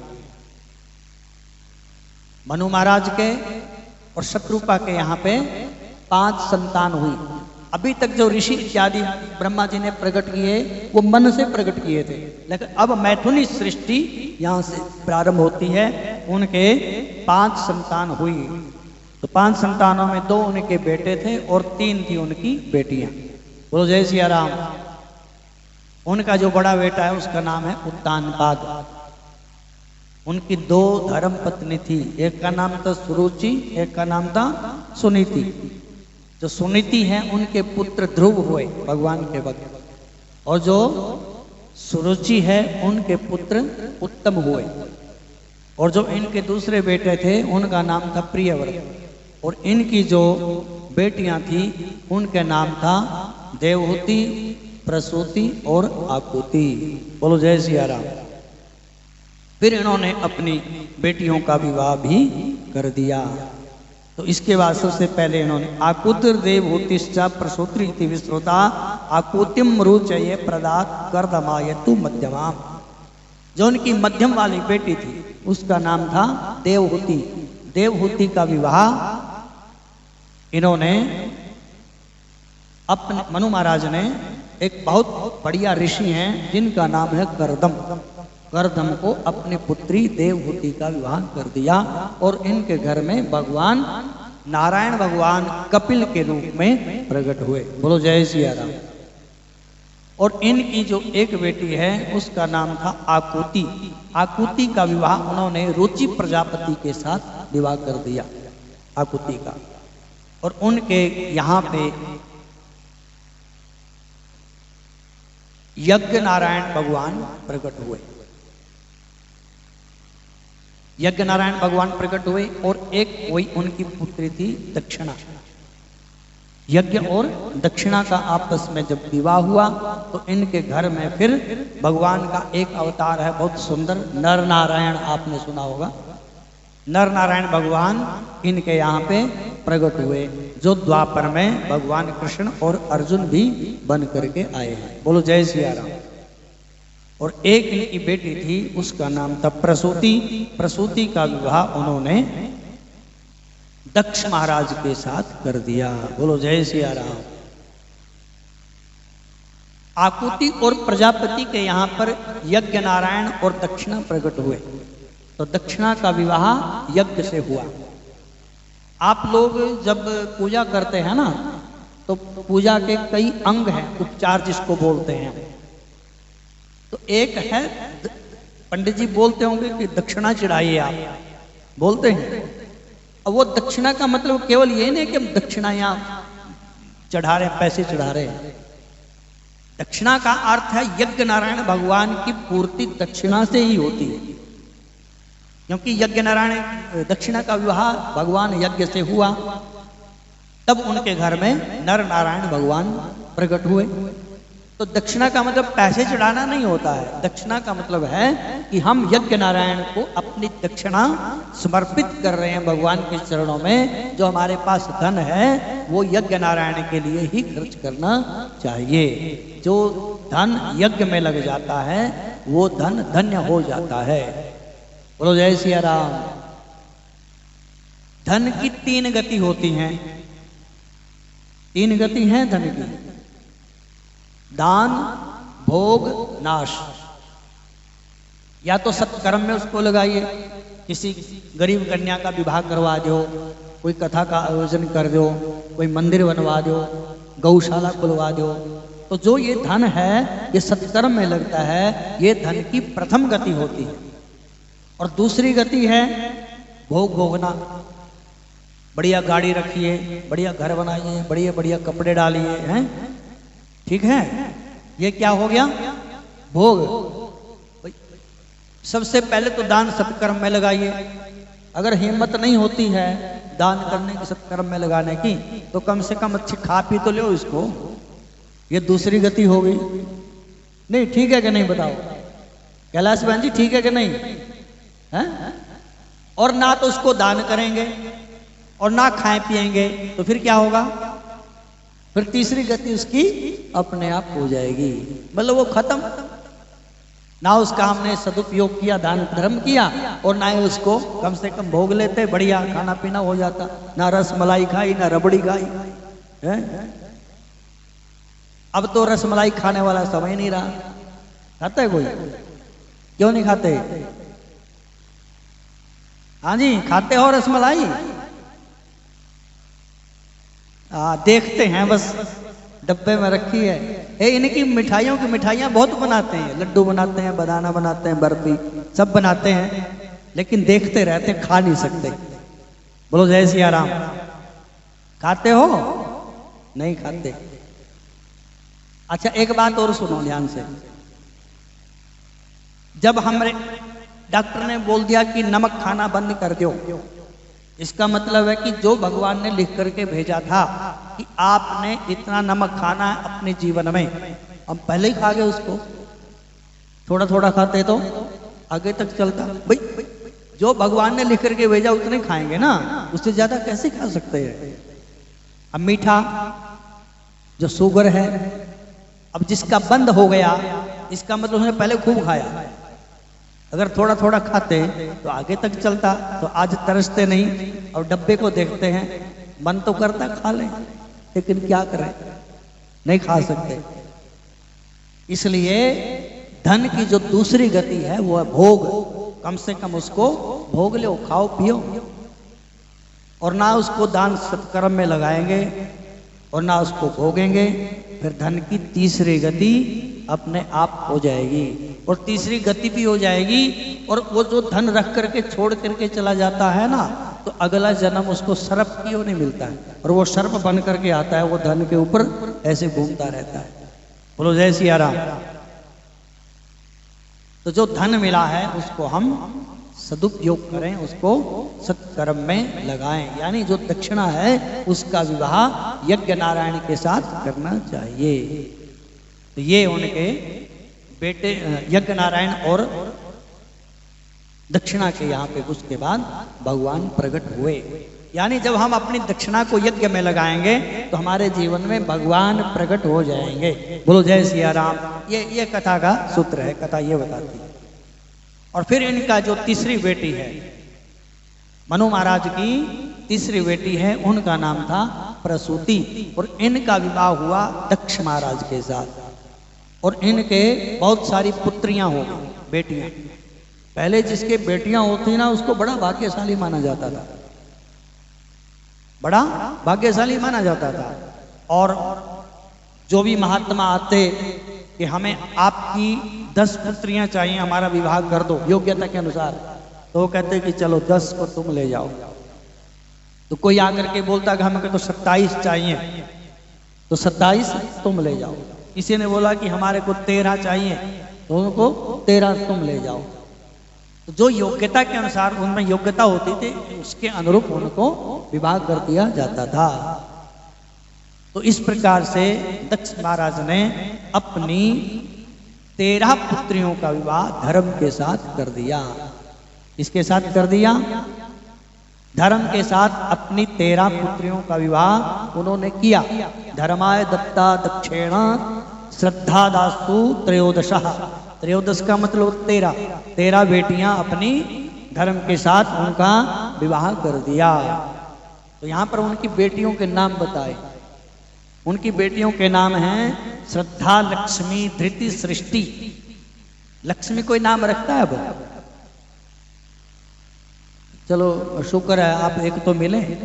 मनु महाराज के और शत्रुपा के यहाँ पे 5 संतान हुई। अभी तक जो ऋषि इत्यादि ब्रह्मा जी ने प्रकट किए वो मन से प्रकट किए थे, लेकिन अब मैथुनी सृष्टि यहाँ से प्रारंभ होती है। उनके 5 संतान हुई। तो 5 संतानों में 2 उनके बेटे थे और 3 थी उनकी बेटियां। बोलो जय सिया राम। उनका जो बड़ा बेटा है उसका नाम है उत्तानपाद। उनकी 2 धर्म पत्नी थी, एक का नाम था सुरुचि, एक का नाम था सुनीति। जो सुनीति है उनके पुत्र ध्रुव हुए भगवान के भक्त, और जो सुरुचि है उनके पुत्र उत्तम हुए। और जो इनके दूसरे बेटे थे उनका नाम था प्रियव्रत। और इनकी जो बेटियां थी उनके नाम था देवहूति, प्रसूति और आकुति। बोलो जय सिया राम। फिर इन्होंने अपनी बेटियों का विवाह भी कर दिया। तो इसके बाद सबसे पहले इन्होंने आकुतिर देवहूतिश्च प्रसूति विश्रुता आकुतिम रुचये प्रदात कर्दमायतु मध्यमाम। जो उनकी मध्यम वाली बेटी थी उसका नाम था देवहूति। देवहूति का विवाह इन्होंने अपने मनु महाराज ने एक बहुत बढ़िया ऋषि हैं जिनका नाम है कर्दम। कर्दम को अपनी पुत्री देवहूति का विवाह कर दिया और इनके घर में भगवान नारायण भगवान कपिल के रूप में प्रकट हुए। बोलो जय सिया राम। और इनकी जो एक बेटी है उसका नाम था आकुति। आकुति का विवाह उन्होंने रुचि प्रजापति के साथ विवाह कर दिया आकुति का। और उनके यहाँ पे यज्ञ नारायण भगवान प्रकट हुए। यज्ञ नारायण भगवान प्रकट हुए और एक वही उनकी पुत्री थी दक्षिणा। यज्ञ और दक्षिणा का आपस में जब विवाह हुआ तो इनके घर में फिर भगवान का एक अवतार है बहुत सुंदर, नर नारायण। आपने सुना होगा, नर नारायण भगवान इनके यहाँ पे प्रकट हुए, जो द्वापर में भगवान कृष्ण और अर्जुन भी बन करके आए हैं। बोलो जय सिया राम। और एक इनकी बेटी थी उसका नाम था प्रसूति। प्रसूति का विवाह उन्होंने दक्ष महाराज के साथ कर दिया। बोलो जय सिया राम। आकुति और प्रजापति के यहाँ पर यज्ञ नारायण और दक्षिणा प्रकट हुए। तो दक्षिणा का विवाह यज्ञ से हुआ। आप लोग जब पूजा करते हैं ना तो पूजा के कई अंग हैं, उपचार जिसको बोलते हैं। तो एक है, पंडित जी बोलते होंगे कि दक्षिणा चढ़ाइए, आप बोलते हैं। अब वो दक्षिणा का मतलब केवल ये नहीं कि हम दक्षिणा यहाँ चढ़ा रहे हैं, पैसे चढ़ा रहे हैं। दक्षिणा का अर्थ है यज्ञ नारायण भगवान की पूर्ति दक्षिणा से ही होती है। क्योंकि यज्ञ नारायण दक्षिणा का विवाह भगवान यज्ञ से हुआ, तब उनके घर में नर नारायण भगवान प्रकट हुए। तो दक्षिणा का मतलब पैसे चढ़ाना नहीं होता है। दक्षिणा का मतलब है कि हम यज्ञ नारायण को अपनी दक्षिणा समर्पित कर रहे हैं भगवान के चरणों में। जो हमारे पास धन है वो यज्ञ नारायण के लिए ही खर्च करना चाहिए। जो धन यज्ञ में लग जाता है वो धन धन्य हो जाता है। बोलो जय सिया राम। धन की 3 गति होती हैं। 3 गति हैं धन की, दान, भोग, नाश। या तो सत्कर्म में उसको लगाइए, किसी गरीब कन्या का विवाह करवा दो, कोई कथा का आयोजन कर दो, कोई मंदिर बनवा दो, गौशाला खुलवा दो। तो जो ये धन है ये सत्कर्म में लगता है। ये धन की प्रथम गति होती है। और दूसरी गति है भोग भोगना। बढ़िया गाड़ी रखिए, बढ़िया घर बनाइए, बढ़िया बढ़िया कपड़े डालिए, हैं, ठीक है। ये क्या हो गया? भोग। सबसे पहले तो दान सत्कर्म में लगाइए। अगर हिम्मत नहीं होती है दान करने की, सत्कर्म में लगाने की, तो कम से कम अच्छी खा पी तो लो इसको। ये दूसरी गति हो गई। नहीं ठीक है कि नहीं बताओ कैलाश बहन जी, ठीक है कि नहीं है? और ना तो उसको दान करेंगे और ना खाएं पिएंगे, तो फिर क्या होगा? फिर तीसरी गति उसकी अपने आप हो जाएगी, मतलब वो खत्म। ना उसका हमने सदुपयोग किया, दान धर्म किया, और ना ही उसको कम से कम भोग लेते, बढ़िया खाना पीना हो जाता। ना रस मलाई खाई, ना रबड़ी खाई है। अब तो रस मलाई खाने वाला समय नहीं रहा। खाता है कोई? क्यों नहीं खाते? हाँ जी, खाते हो रस मलाई? देखते हैं बस, डब्बे में रखी है। इनकी मिठाइयों की मिठाइयां बहुत बनाते हैं, लड्डू बनाते हैं, बनाना बनाते हैं, बर्फी सब बनाते हैं, लेकिन देखते रहते हैं, खा नहीं सकते। बोलो जय सिया राम। खाते हो? नहीं खाते। अच्छा एक बात और सुनो ध्यान से। जब हमारे डॉक्टर ने बोल दिया कि नमक खाना बंद कर दो, इसका मतलब है कि जो भगवान ने लिख करके भेजा था कि आपने इतना नमक खाना है अपने जीवन में, हम पहले ही खा गए उसको। थोड़ा थोड़ा खाते तो आगे तक चलता। भाई जो भगवान ने लिख करके भेजा उतने खाएंगे ना, उससे ज्यादा कैसे खा सकते हैं? अब मीठा जो शुगर है, अब जिसका बंद हो गया, इसका मतलब उसने पहले खूब खाया। अगर थोड़ा थोड़ा खाते तो आगे तक चलता। तो आज तरसते नहीं और डब्बे को देखते हैं, मन तो करता खा लें, लेकिन क्या करें, नहीं खा सकते। इसलिए धन की जो दूसरी गति है वो है भोग। कम से कम उसको भोग लो, खाओ पियो, और ना उसको दान सत्कर्म में लगाएंगे और ना उसको भोगेंगे। फिर धन की तीसरी गति अपने आप हो जाएगी, और तीसरी गति भी हो जाएगी। और वो जो धन रख करके छोड़ करके चला जाता है ना, तो अगला जन्म उसको सर्प की ओर नहीं मिलता है, और वो सर्प बन करके आता है, वो धन के ऊपर ऐसे घूमता रहता है। बोलो जय सिया राम। तो जो धन मिला है उसको हम सदुपयोग करें, उसको सत्कर्म में लगाएं। यानी जो दक्षिणा है उसका विवाह यज्ञ नारायण के साथ करना चाहिए। तो ये उनके बेटे यज्ञ नारायण और दक्षिणा के यहाँ पे उसके बाद भगवान प्रकट हुए। यानी जब हम अपनी दक्षिणा को यज्ञ में लगाएंगे तो हमारे जीवन में भगवान प्रकट हो जाएंगे। बोलो जय सिया राम। ये कथा का सूत्र है, कथा ये बताती है। और फिर इनका जो तीसरी बेटी है, मनु महाराज की तीसरी बेटी है, उनका नाम था प्रसूति, और इनका विवाह हुआ दक्ष महाराज के साथ। और इनके बहुत सारी पुत्रियां हो गई, बेटियां। पहले जिसके बेटियां होती ना उसको बड़ा भाग्यशाली माना जाता था, बड़ा भाग्यशाली माना जाता था। और जो भी महात्मा आते कि हमें आपकी 10 पुत्रियां चाहिए, हमारा विवाह कर दो योग्यता के अनुसार, तो वो कहते कि चलो 10 को तुम ले जाओ। तो कोई आकर के बोलता कि हमें तो 27 चाहिए, तो 27 तुम ले जाओ। किसी ने बोला कि हमारे को 13 चाहिए, तो उनको 13 तुम ले जाओ। तो जो योग्यता के अनुसार उनमें योग्यता होती थी उसके अनुरूप उनको विवाह कर दिया जाता था। तो इस प्रकार से दक्ष महाराज ने अपनी 13 पुत्रियों का विवाह धर्म के साथ कर दिया। इसके साथ कर दिया, धर्म के साथ अपनी 13 पुत्रियों का विवाह उन्होंने किया। धर्माय दत्ता दक्षिण श्रद्धा दास्तु त्रयोदशः। त्रयोदश का मतलब 13 बेटियां अपनी धर्म के साथ उनका विवाह कर दिया। तो यहां पर उनकी बेटियों के नाम बताए। उनकी बेटियों के नाम हैं श्रद्धा, लक्ष्मी, धृति, सृष्टि। लक्ष्मी कोई नाम रखता है? अब चलो शुक्र है आप एक तो मिले हैं।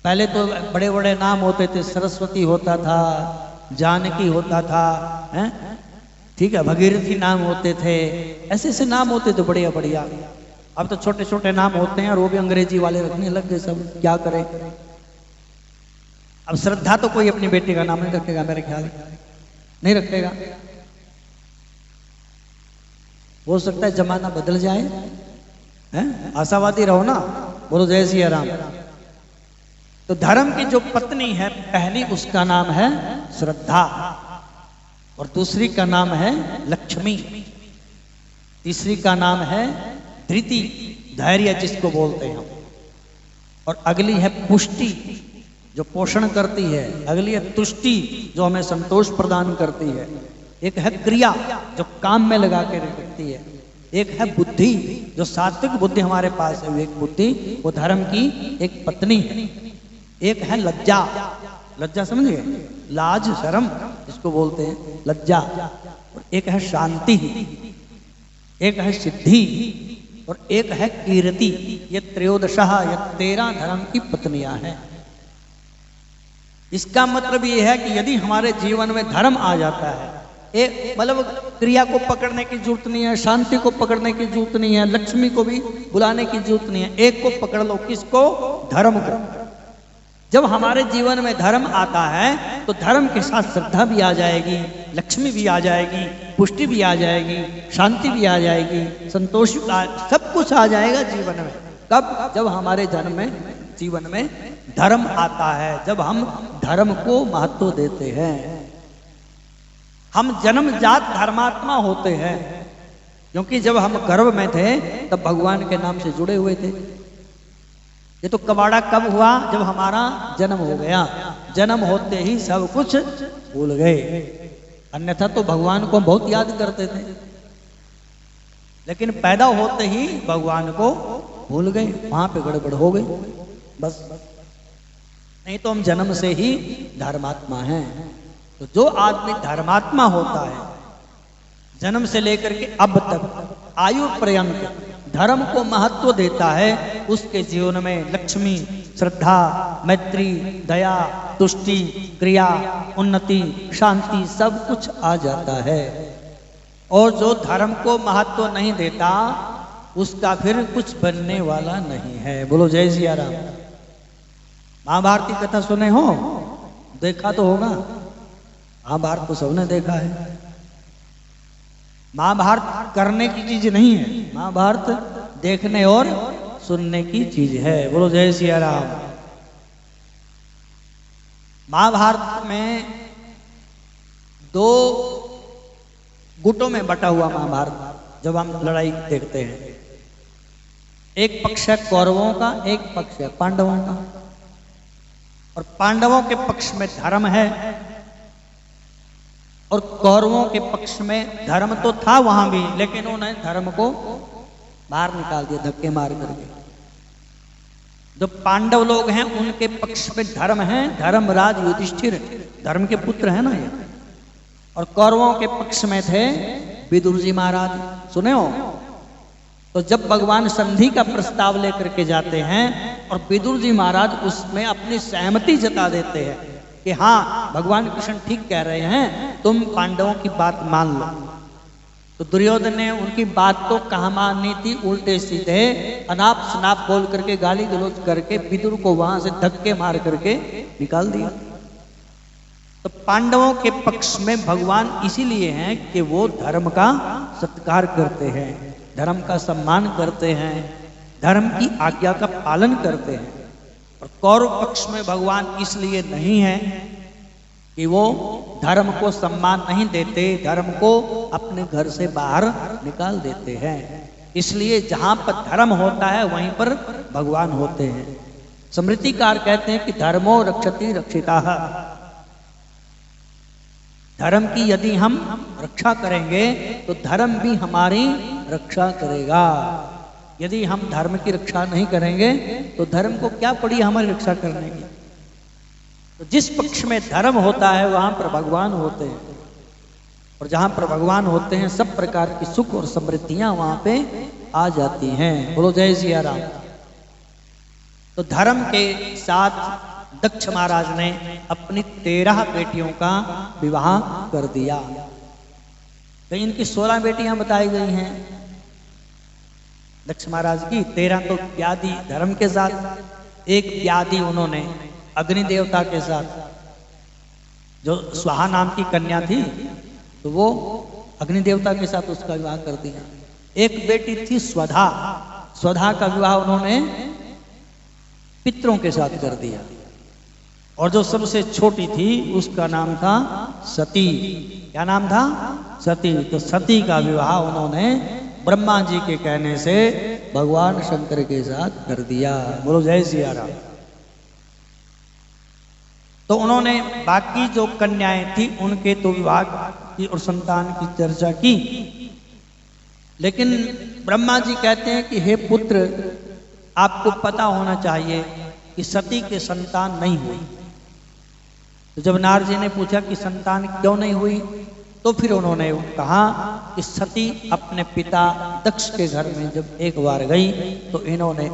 पहले तो बड़े बड़े नाम होते थे, सरस्वती होता था, जानकी होता था, हैं? ठीक है, भगीरथी नाम होते थे, ऐसे ऐसे नाम होते थे बढ़िया बढ़िया। अब तो छोटे छोटे नाम होते हैं और वो भी अंग्रेजी वाले रखने लग गए सब, क्या करें। अब श्रद्धा तो कोई अपनी बेटी का नाम नहीं रखेगा, मेरे ख्याल नहीं रखेगा। हो सकता है जमाना बदल जाए, हैं? आशावादी रहो ना, बोलो जय सिया राम। तो धर्म की जो पत्नी है पहली, उसका नाम है श्रद्धा, और दूसरी का नाम है लक्ष्मी, तीसरी का नाम है धृति, धैर्य जिसको बोलते हैं, और अगली है पुष्टि जो पोषण करती है, अगली है तुष्टि जो हमें संतोष प्रदान करती है, एक है क्रिया जो काम में लगा के रखती है, एक है बुद्धि जो सात्विक बुद्धि हमारे पास है, एक बुद्धि वो धर्म की एक पत्नी है, एक है लज्जा, लज्जा समझिए, लाज शर्म इसको बोलते हैं लज्जा, और एक है शांति, एक है सिद्धि, और एक है कीर्ति। ये त्रयोदशः, ये 13 धर्म की पत्नियां हैं। इसका मतलब ये है कि यदि हमारे जीवन में धर्म आ जाता है, एक मतलब क्रिया को पकड़ने की जरूरत नहीं है, शांति को पकड़ने की जरूरत नहीं है, लक्ष्मी को भी बुलाने की जरूरत नहीं है, एक को पकड़ लो, किसको? धर्म को। जब हमारे जीवन में धर्म आता है तो धर्म के साथ श्रद्धा भी आ जाएगी, लक्ष्मी भी आ जाएगी, पुष्टि भी आ जाएगी, शांति भी आ जाएगी, संतोष सब कुछ आ जाएगा जीवन में। कब? जब हमारे जन्म में जीवन में धर्म आता है, जब हम धर्म को महत्व देते हैं। हम जन्मजात धर्मात्मा होते हैं, क्योंकि जब हम गर्भ में थे तब भगवान के नाम से जुड़े हुए थे। ये तो कबाड़ा कब हुआ? जब हमारा जन्म हो गया। जन्म होते ही सब कुछ भूल गए, अन्यथा तो भगवान को बहुत याद करते थे, लेकिन पैदा होते ही भगवान को भूल गए, वहां पे गड़बड़ हो गई बस। नहीं तो हम जन्म से ही धर्मात्मा हैं। तो जो आदमी धर्मात्मा होता है, जन्म से लेकर के अब तक आयु पर्यंत धर्म को महत्व देता है, उसके जीवन में लक्ष्मी, श्रद्धा, मैत्री, दया, तुष्टि, क्रिया, उन्नति, शांति सब कुछ आ जाता है। और जो धर्म को महत्व नहीं देता उसका फिर कुछ बनने वाला नहीं है। बोलो जय सिया राम। महाभारत की कथा सुने हो? देखा तो होगा, महाभारत तो सबने देखा है। महाभारत करने की चीज नहीं है, महाभारत देखने और सुनने की चीज है। बोलो जय सिया राम। महाभारत में 2 गुटों में बटा हुआ महाभारत जब हम लड़ाई देखते हैं, एक पक्ष है कौरवों का, एक पक्ष है पांडवों का। और पांडवों के पक्ष में धर्म है और कौरवों के पक्ष में धर्म तो था वहां भी, लेकिन उन्होंने धर्म को बाहर निकाल दिया धक्के मार करके। जो पांडव लोग हैं उनके पक्ष में धर्म है, धर्मराज युधिष्ठिर धर्म के पुत्र है ना ये। और कौरवों के पक्ष में थे विदुर जी महाराज, सुने हो? तो जब भगवान संधि का प्रस्ताव लेकर के जाते हैं और विदुर जी महाराज उसमें अपनी सहमति जता देते हैं कि हाँ भगवान कृष्ण ठीक कह रहे हैं, तुम पांडवों की बात मान लो। तो दुर्योधन ने उनकी बात तो कहाँ माननी थी, उल्टे सीधे अनाप शनाप बोल करके गाली गलौज करके विदुर को वहां से धक्के मार करके निकाल दिया। तो पांडवों के पक्ष में भगवान इसीलिए हैं कि वो धर्म का सत्कार करते हैं, धर्म का सम्मान करते हैं, धर्म की आज्ञा का पालन करते हैं। और कौरव पक्ष में भगवान इसलिए नहीं है कि वो धर्म को सम्मान नहीं देते, धर्म को अपने घर से बाहर निकाल देते हैं। इसलिए जहां पर धर्म होता है वहीं पर भगवान होते हैं। स्मृतिकार कहते हैं कि धर्मो रक्षति रक्षिताः। धर्म की यदि हम रक्षा करेंगे तो धर्म भी हमारी रक्षा करेगा। यदि हम धर्म की रक्षा नहीं करेंगे तो धर्म को क्या पड़ी हमारी रक्षा करने की। तो जिस पक्ष में धर्म होता है वहां पर भगवान होते हैं, और जहां पर भगवान होते हैं सब प्रकार की सुख और समृद्धियां वहां पे आ जाती हैं। बोलो जय सिया राम। तो धर्म के साथ दक्ष महाराज ने अपनी 13 बेटियों का विवाह कर दिया। तो इनकी 16 बेटियां बताई गई हैं दक्ष महाराज की, 13 तो व्याधि धर्म के साथ, एक व्याधि उन्होंने अग्नि देवता के साथ। जो स्वाहा नाम की कन्या थी तो वो अग्नि देवता के साथ उसका विवाह कर दिया। एक बेटी थी स्वधा, स्वधा का विवाह उन्होंने पितरों के साथ कर दिया। और जो सबसे छोटी थी उसका नाम था सती। क्या नाम था? सती। तो सती का विवाह उन्होंने ब्रह्मा जी के कहने से भगवान शंकर के साथ कर दिया। बोलो जय सिया राम। तो उन्होंने बाकी जो कन्याएं थी उनके तो विवाह की और संतान की चर्चा की, लेकिन ब्रह्मा जी कहते हैं कि हे पुत्र, आपको पता होना चाहिए कि सती के संतान नहीं हुई। तो जब नारद जी ने पूछा कि संतान क्यों नहीं हुई, तो फिर उन्होंने कहा कि सती अपने पिता दक्ष के घर में जब एक बार गई तो इन्होंने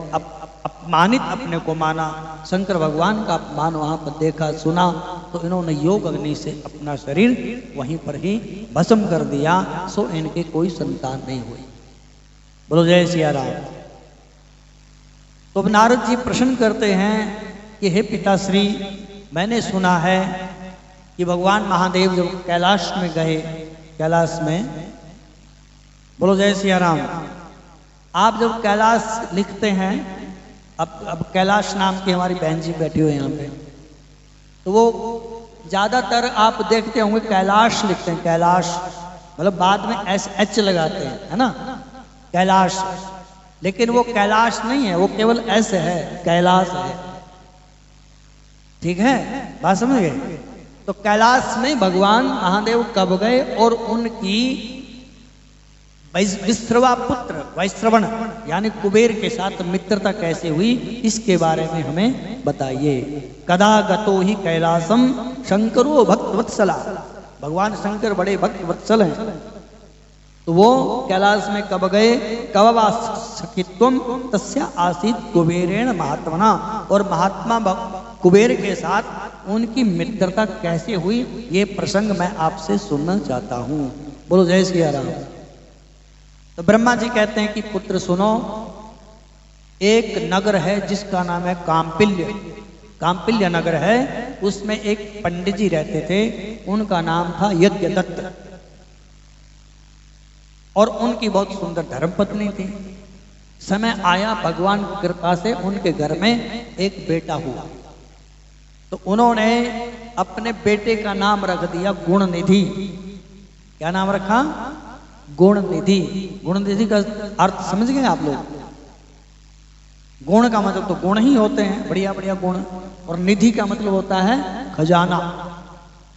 अपमानित अपने को माना, शंकर भगवान का अपमान वहां पर देखा सुना, तो इन्होंने योग अग्नि से अपना शरीर वहीं पर ही भस्म कर दिया। सो इनके कोई संतान नहीं हुई। बोलो जय सिया राम। तो नारद जी प्रश्न करते हैं कि हे पिताश्री, मैंने सुना है कि भगवान महादेव जब कैलाश में गए, कैलाश में, बोलो जय सिया राम, आप जब कैलाश लिखते हैं, अब कैलाश नाम की हमारी बहन जी बैठी हुई यहाँ पे, तो वो ज्यादातर आप देखते होंगे कैलाश लिखते हैं, कैलाश मतलब बाद में SH लगाते हैं, है ना, कैलाश। लेकिन वो कैलाश नहीं है, वो केवल S है, कैलाश है। ठीक है, बात समझ गए? तो कैलाश में भगवान महादेव कब गए और उनकी विश्रवा पुत्र वैश्रवण यानी कुबेर के साथ मित्रता कैसे हुई, इसके बारे में हमें बताइए। कदा गतो ही कैलासम शंकरो भक्त वत्सला। भगवान शंकर बड़े भक्त वत्सल हैं, तो वो कैलाश में कब गए? कब सखित्वम तस्या आसीत कुबेरेण महात्मना। और महात्मा कुबेर के साथ उनकी मित्रता कैसे हुई, ये प्रसंग मैं आपसे सुनना चाहता हूं। बोलो जय श्री राम। तो ब्रह्मा जी कहते हैं कि पुत्र सुनो, एक नगर है जिसका नाम है काम्पिल्य। काम्पिल्य नगर है, उसमें एक पंडित जी रहते थे, उनका नाम था यज्ञदत्त, और उनकी बहुत सुंदर धर्मपत्नी थी। समय आया, भगवान की कृपा से उनके घर में एक बेटा हुआ, तो उन्होंने अपने बेटे का नाम रख दिया गुणनिधि। क्या नाम रखा? गुणनिधि। गुणनिधि का अर्थ समझ गए आप लोग? गुण का मतलब तो गुण ही होते हैं, बढ़िया बढ़िया गुण, और निधि का मतलब होता है खजाना।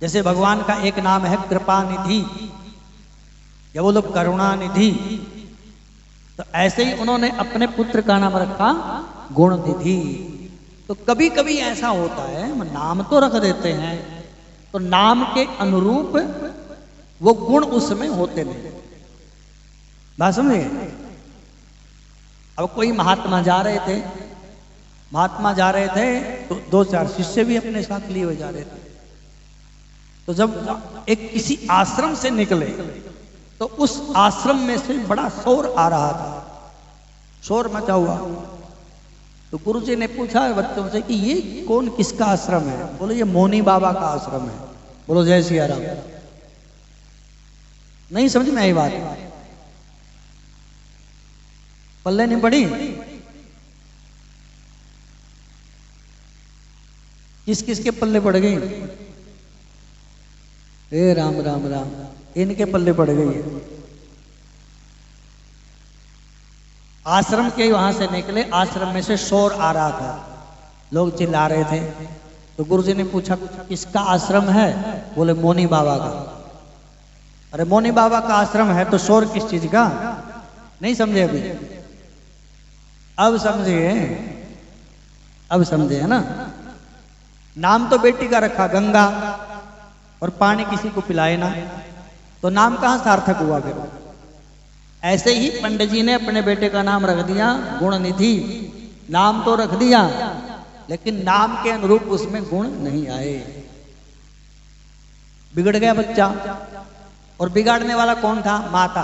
जैसे भगवान का एक नाम है कृपा निधि, या बोलो करुणा निधि, तो ऐसे ही उन्होंने अपने पुत्र का नाम रखा गुणनिधि। तो कभी कभी ऐसा होता है, नाम तो रख देते हैं, तो नाम के अनुरूप वो गुण उसमें होते नहीं। बात समझे? अब कोई महात्मा जा रहे थे, महात्मा जा रहे थे तो 2-4 शिष्य भी अपने साथ लिए हुए जा रहे थे। तो जब एक किसी आश्रम से निकले तो उस आश्रम में से बड़ा शोर आ रहा था, शोर मचा हुआ। तो गुरुजी ने पूछा बच्चों से कि ये कौन, किसका आश्रम है? बोले ये मौनी बाबा का आश्रम है। बोलो जय सिया राम। नहीं समझ में आई बात? पल्ले नहीं पड़ी? किस किस के पल्ले पड़ गई? हे राम राम राम, इनके पल्ले पड़ गई है। आश्रम के वहां से निकले, आश्रम में से शोर आ रहा था, लोग चिल्ला रहे थे। तो गुरुजी ने पूछा किसका आश्रम है? बोले मौनी बाबा का। अरे मौनी बाबा का आश्रम है तो शोर किस चीज का? नहीं समझे अभी? अब समझिए, अब समझे है ना? नाम तो बेटी का रखा गंगा, और पानी किसी को पिलाए ना, तो नाम कहां सार्थक हुआ फिर? ऐसे ही पंडित जी ने अपने बेटे का नाम रख दिया गुणनिधि। नाम तो रख दिया, लेकिन नाम के अनुरूप उसमें गुण नहीं आए, बिगड़ गया बच्चा। और बिगाड़ने वाला कौन था? माता।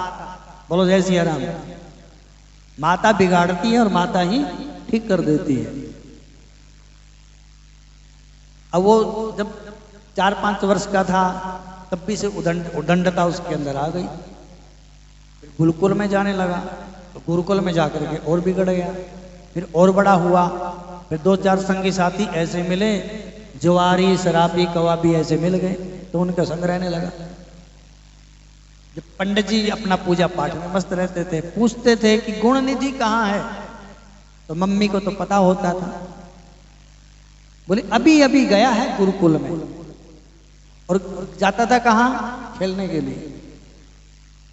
बोलो जय सिया राम। माता बिगाड़ती है और माता ही ठीक कर देती है। अब वो जब 4-5 वर्ष का था तब भी से उदंडता उसके अंदर आ गई। फिर गुरुकुल में जाने लगा तो गुरुकुल में जाकर के और बिगड़ गया। फिर और बड़ा हुआ, फिर 2-4 संगी साथी ऐसे मिले, जुआरी शराबी कवाबी ऐसे मिल गए तो उनका संग रहने लगा। जब पंडित जी अपना पूजा पाठ में मस्त रहते थे, पूछते थे कि गुण निधि कहाँ है, तो मम्मी को तो पता होता था, बोले अभी अभी गया है गुरुकुल में। और जाता था कहाँ? खेलने के लिए।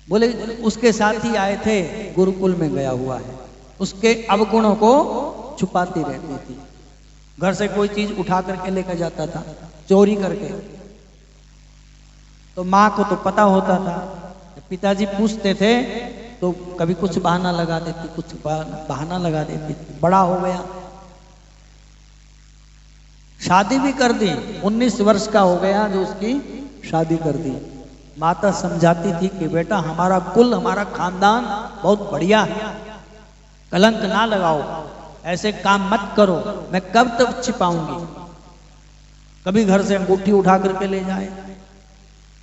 बोले उसके साथी आए थे, गुरुकुल में गया हुआ है। उसके अवगुणों को छुपाती रहती थी। घर से कोई चीज उठा करके लेकर जाता था चोरी करके, तो माँ को तो पता होता था। पिताजी पूछते थे तो कभी कुछ बहाना लगा देती, कुछ बहाना लगा देती। बड़ा हो गया, शादी भी कर दी। 19 वर्ष का हो गया जो उसकी शादी कर दी। माता समझाती थी कि बेटा हमारा कुल, हमारा खानदान बहुत बढ़िया है, कलंक ना लगाओ, ऐसे काम मत करो, मैं कब तक छिपाऊंगी। कभी घर से अंगूठी उठा करके ले जाए,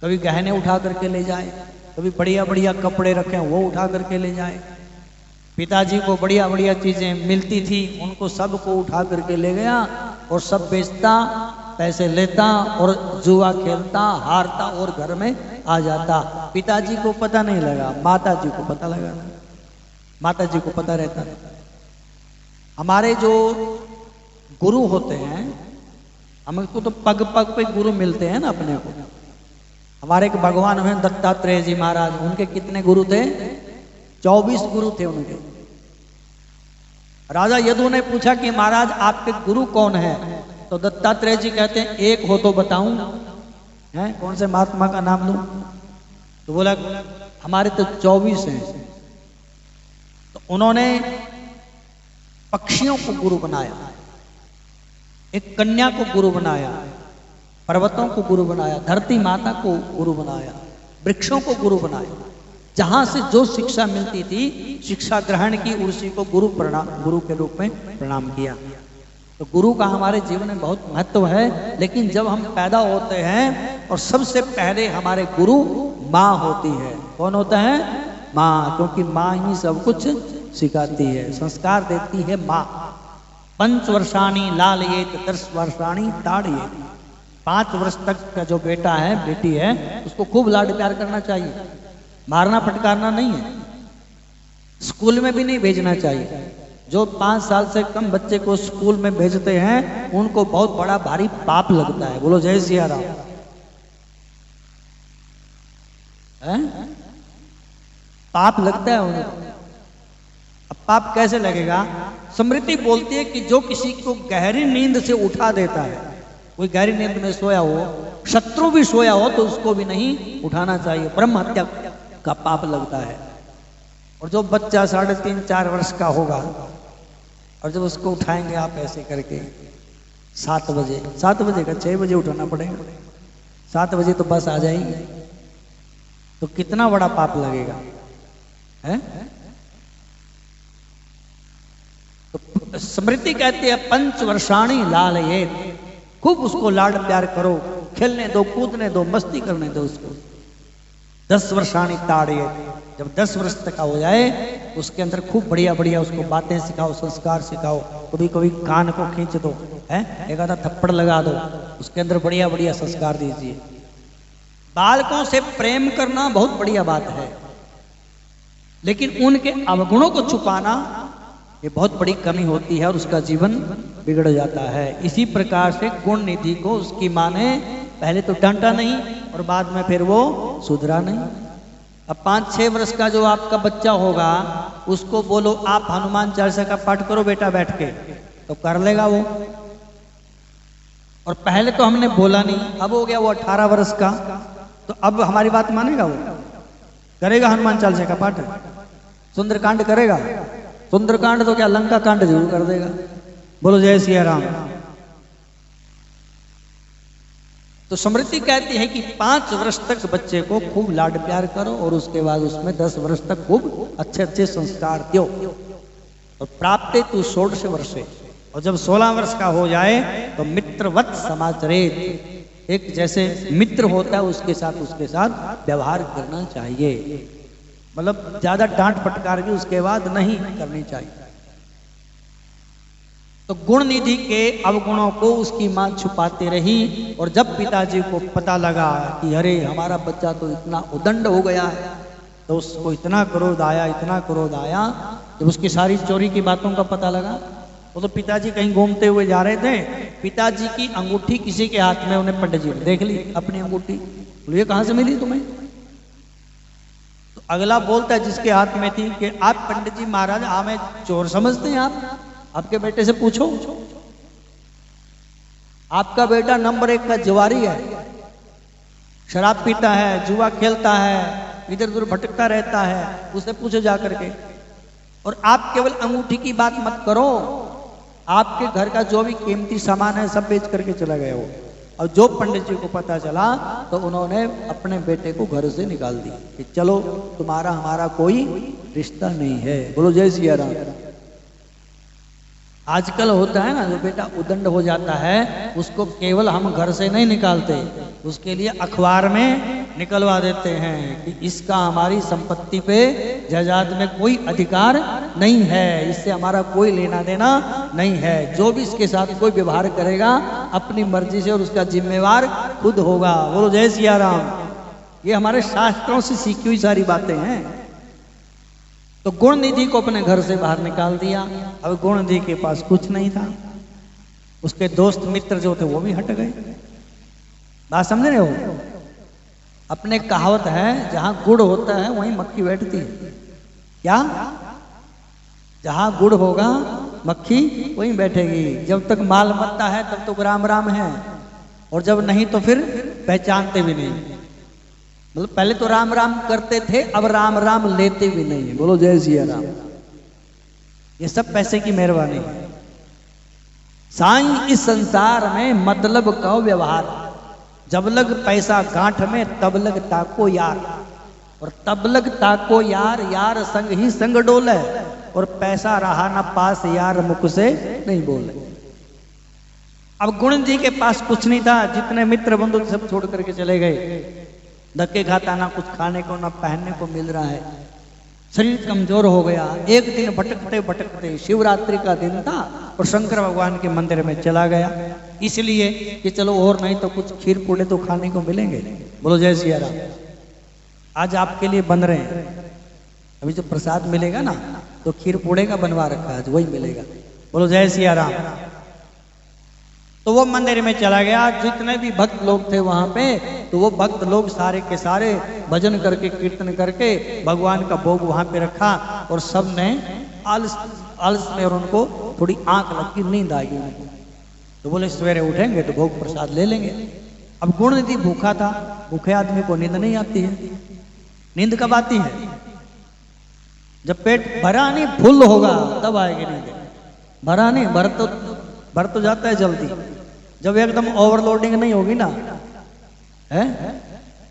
कभी गहने उठा करके ले जाए, कभी बढ़िया बढ़िया कपड़े रखे वो उठा करके ले जाए। पिताजी को बढ़िया बढ़िया चीजें मिलती थी, उनको सबको उठा करके ले गया और सब बेचता, पैसे लेता और जुआ खेलता, हारता और घर में आ जाता। पिताजी को पता नहीं लगा, माता जी को पता लगा। माता जी को पता रहता। हमारे जो गुरु होते हैं, हमको तो पग पग पे गुरु मिलते हैं ना अपने को। हमारे एक भगवान हैं दत्तात्रेय जी महाराज, उनके कितने गुरु थे? 24 गुरु थे उनके। राजा यदु ने पूछा कि महाराज आपके गुरु कौन है? तो दत्तात्रेय जी कहते हैं एक हो तो बताऊं, हैं कौन से महात्मा का नाम लूं? तो बोला हमारे तो 24 हैं। तो उन्होंने पक्षियों को गुरु बनाया, एक कन्या को गुरु बनाया, पर्वतों को गुरु बनाया, धरती माता को गुरु बनाया, वृक्षों को गुरु बनाया। जहां से जो शिक्षा मिलती थी, शिक्षा ग्रहण की, उसी को गुरु के रूप में प्रणाम किया। तो गुरु का हमारे जीवन में बहुत महत्व है। लेकिन जब हम पैदा होते हैं और सबसे पहले हमारे गुरु माँ होती है। कौन होता है? माँ, क्योंकि माँ ही सब कुछ सिखाती है, संस्कार देती है माँ। 5 वर्षाणी लालयेत 10 वर्षाणी ताड़येत। 5 वर्ष तक का जो बेटा है, बेटी है, उसको खूब लाड प्यार करना चाहिए, मारना फटकारना नहीं है। स्कूल में भी नहीं भेजना चाहिए। जो 5 साल से कम बच्चे को स्कूल में भेजते हैं उनको बहुत बड़ा भारी पाप लगता है। बोलो जय सिया राम। पाप लगता है उन्हें। अब पाप कैसे लगेगा? स्मृति बोलती है कि जो किसी को गहरी नींद से उठा देता है, कोई गहरी नींद में सोया हो, शत्रु भी सोया हो, तो उसको भी नहीं उठाना चाहिए, ब्रह्म हत्या का पाप लगता है। और जो बच्चा 3.5-4 वर्ष का होगा और जब उसको उठाएंगे आप ऐसे करके 7 बजे का 6 बजे उठाना पड़ेगा। 7 बजे तो बस आ जाएगी, तो कितना बड़ा पाप लगेगा है? तो स्मृति कहती है 5 वर्षाणी लालयेत। खूब उसको लाड प्यार करो, खेलने दो, कूदने दो, मस्ती करने दो उसको। 10 वर्षाणी ताड़येत। जब 10 वर्ष तक का हो जाए उसके अंदर खूब बढ़िया बढ़िया उसको बातें सिखाओ, संस्कार सिखाओ। कभी कभी कान को खींच दो, है एक आधा थप्पड़ लगा दो, उसके अंदर बढ़िया बढ़िया संस्कार दीजिए। बालकों से प्रेम करना बहुत बढ़िया बात है, लेकिन उनके अवगुणों को छुपाना ये बहुत बड़ी कमी होती है और उसका जीवन बिगड़ जाता है। इसी प्रकार से गुण निधि को उसकी माँ ने पहले तो डांटा नहीं और बाद में फिर वो सुधरा नहीं। अब 5-6 वर्ष का जो आपका बच्चा होगा उसको बोलो आप हनुमान चालीसा का पाठ करो बेटा बैठ के, तो कर लेगा वो। और पहले तो हमने बोला नहीं, अब हो गया वो 18 वर्ष का, तो अब हमारी बात मानेगा वो? करेगा हनुमान चालीसा का पाठ? सुंदरकांड करेगा? सुंदरकांड तो क्या, लंका कांड जरूर कर देगा। बोलो जय सिया राम। तो स्मृति कहती है कि 5 वर्ष तक बच्चे को खूब लाड प्यार करो और उसके बाद उसमें 10 वर्ष तक खूब अच्छे अच्छे संस्कार दो। और प्राप्ते तू 16 वर्षे, और जब 16 वर्ष का हो जाए तो मित्रवत समाचरेत, एक जैसे मित्र होता है उसके साथ व्यवहार करना चाहिए। मतलब ज्यादा डांट फटकार भी उसके बाद नहीं करनी चाहिए। तो गुण निधि के अवगुणों को उसकी मां छुपाती रही, और जब पिताजी को पता लगा कि अरे हमारा बच्चा तो इतना उदंड हो गया है, तो उसको इतना क्रोध आया। जब उसकी सारी चोरी की बातों का पता लगा, वो तो पिताजी कहीं घूमते हुए जा रहे थे, पिताजी की अंगूठी किसी के हाथ में, उन्हें पंडित जी ने देख ली अपनी अंगूठी। बोले ये कहां से मिली तुम्हें? तो अगला बोलता है जिसके हाथ में थी कि आप पंडित जी महाराज हमें चोर समझते हैं, आपके बेटे से पूछो, आपका बेटा नंबर 1 का जुआरी है, शराब पीता है, जुआ खेलता है, इधर उधर भटकता रहता है, उससे पूछो जा करके। और आप केवल अंगूठी की बात मत करो, आपके घर का जो भी कीमती सामान है सब बेच करके चला गया वो। और जो पंडित जी को पता चला तो उन्होंने अपने बेटे को घर से निकाल दी कि चलो तुम्हारा हमारा कोई रिश्ता नहीं है। बोलो जय सिया राम। आजकल होता है ना, जो बेटा उदंड हो जाता है उसको केवल हम घर से नहीं निकालते, उसके लिए अखबार में निकलवा देते हैं कि इसका हमारी संपत्ति पे जायदाद में कोई अधिकार नहीं है, इससे हमारा कोई लेना देना नहीं है, जो भी इसके साथ कोई व्यवहार करेगा अपनी मर्जी से और उसका जिम्मेवार खुद होगा। बोलो जय सिया राम। ये हमारे शास्त्रों से सीखी हुई सारी बातें हैं। तो गुण निधि को अपने घर से बाहर निकाल दिया। अब गुण निधि के पास कुछ नहीं था, उसके दोस्त मित्र जो थे वो भी हट गए। बात समझ रहे हो? अपने कहावत है, जहां गुड़ होता है वहीं मक्खी बैठती है। क्या? जहां गुड़ होगा मक्खी वहीं बैठेगी। जब तक माल बनता है तब तो राम राम है, और जब नहीं तो फिर पहचानते भी नहीं। मतलब पहले तो राम राम करते थे, अब राम राम लेते भी नहीं है। बोलो जय सिया राम। ये सब पैसे की मेहरबानी है। साईं इस संसार में मतलब का व्यवहार, जब लग पैसा गांठ में तब लग ताको यार, और तब लग ताको यार, यार संग ही संग डोले, और पैसा रहा ना पास यार मुख से नहीं बोले। अब गुण जी के पास कुछ नहीं था, जितने मित्र बंधु सब छोड़ करके चले गए। धक्के खाता, ना कुछ खाने को ना पहनने को मिल रहा है, शरीर कमजोर हो गया। एक दिन भटकते भटकते, शिवरात्रि का दिन था, और शंकर भगवान के मंदिर में चला गया, इसलिए कि चलो और नहीं तो कुछ खीर पूड़े तो खाने को मिलेंगे। बोलो जय सिया राम। आज आपके लिए बन रहे हैं, अभी जो प्रसाद मिलेगा ना तो खीर पूड़े का बनवा रखा है, वही मिलेगा। बोलो जय सिया राम। तो वो मंदिर में चला गया। जितने भी भक्त लोग थे वहां पे, तो वो भक्त लोग सारे के सारे भजन करके कीर्तन करके भगवान का भोग वहां पे रखा, और सब ने आलस में, और उनको थोड़ी आंख लगी, नींद आ गई उनको। तो बोले सवेरे उठेंगे तो भोग प्रसाद ले लेंगे। अब गुण निधि भूखा था, भूखे आदमी को नींद नहीं आती है। नींद कब आती है? जब पेट भरा नहीं फुल होगा तब आएगी नींद। भरा नहीं, भर तो जाता है जल्दी। जब एकदम ओवरलोडिंग नहीं होगी ना, है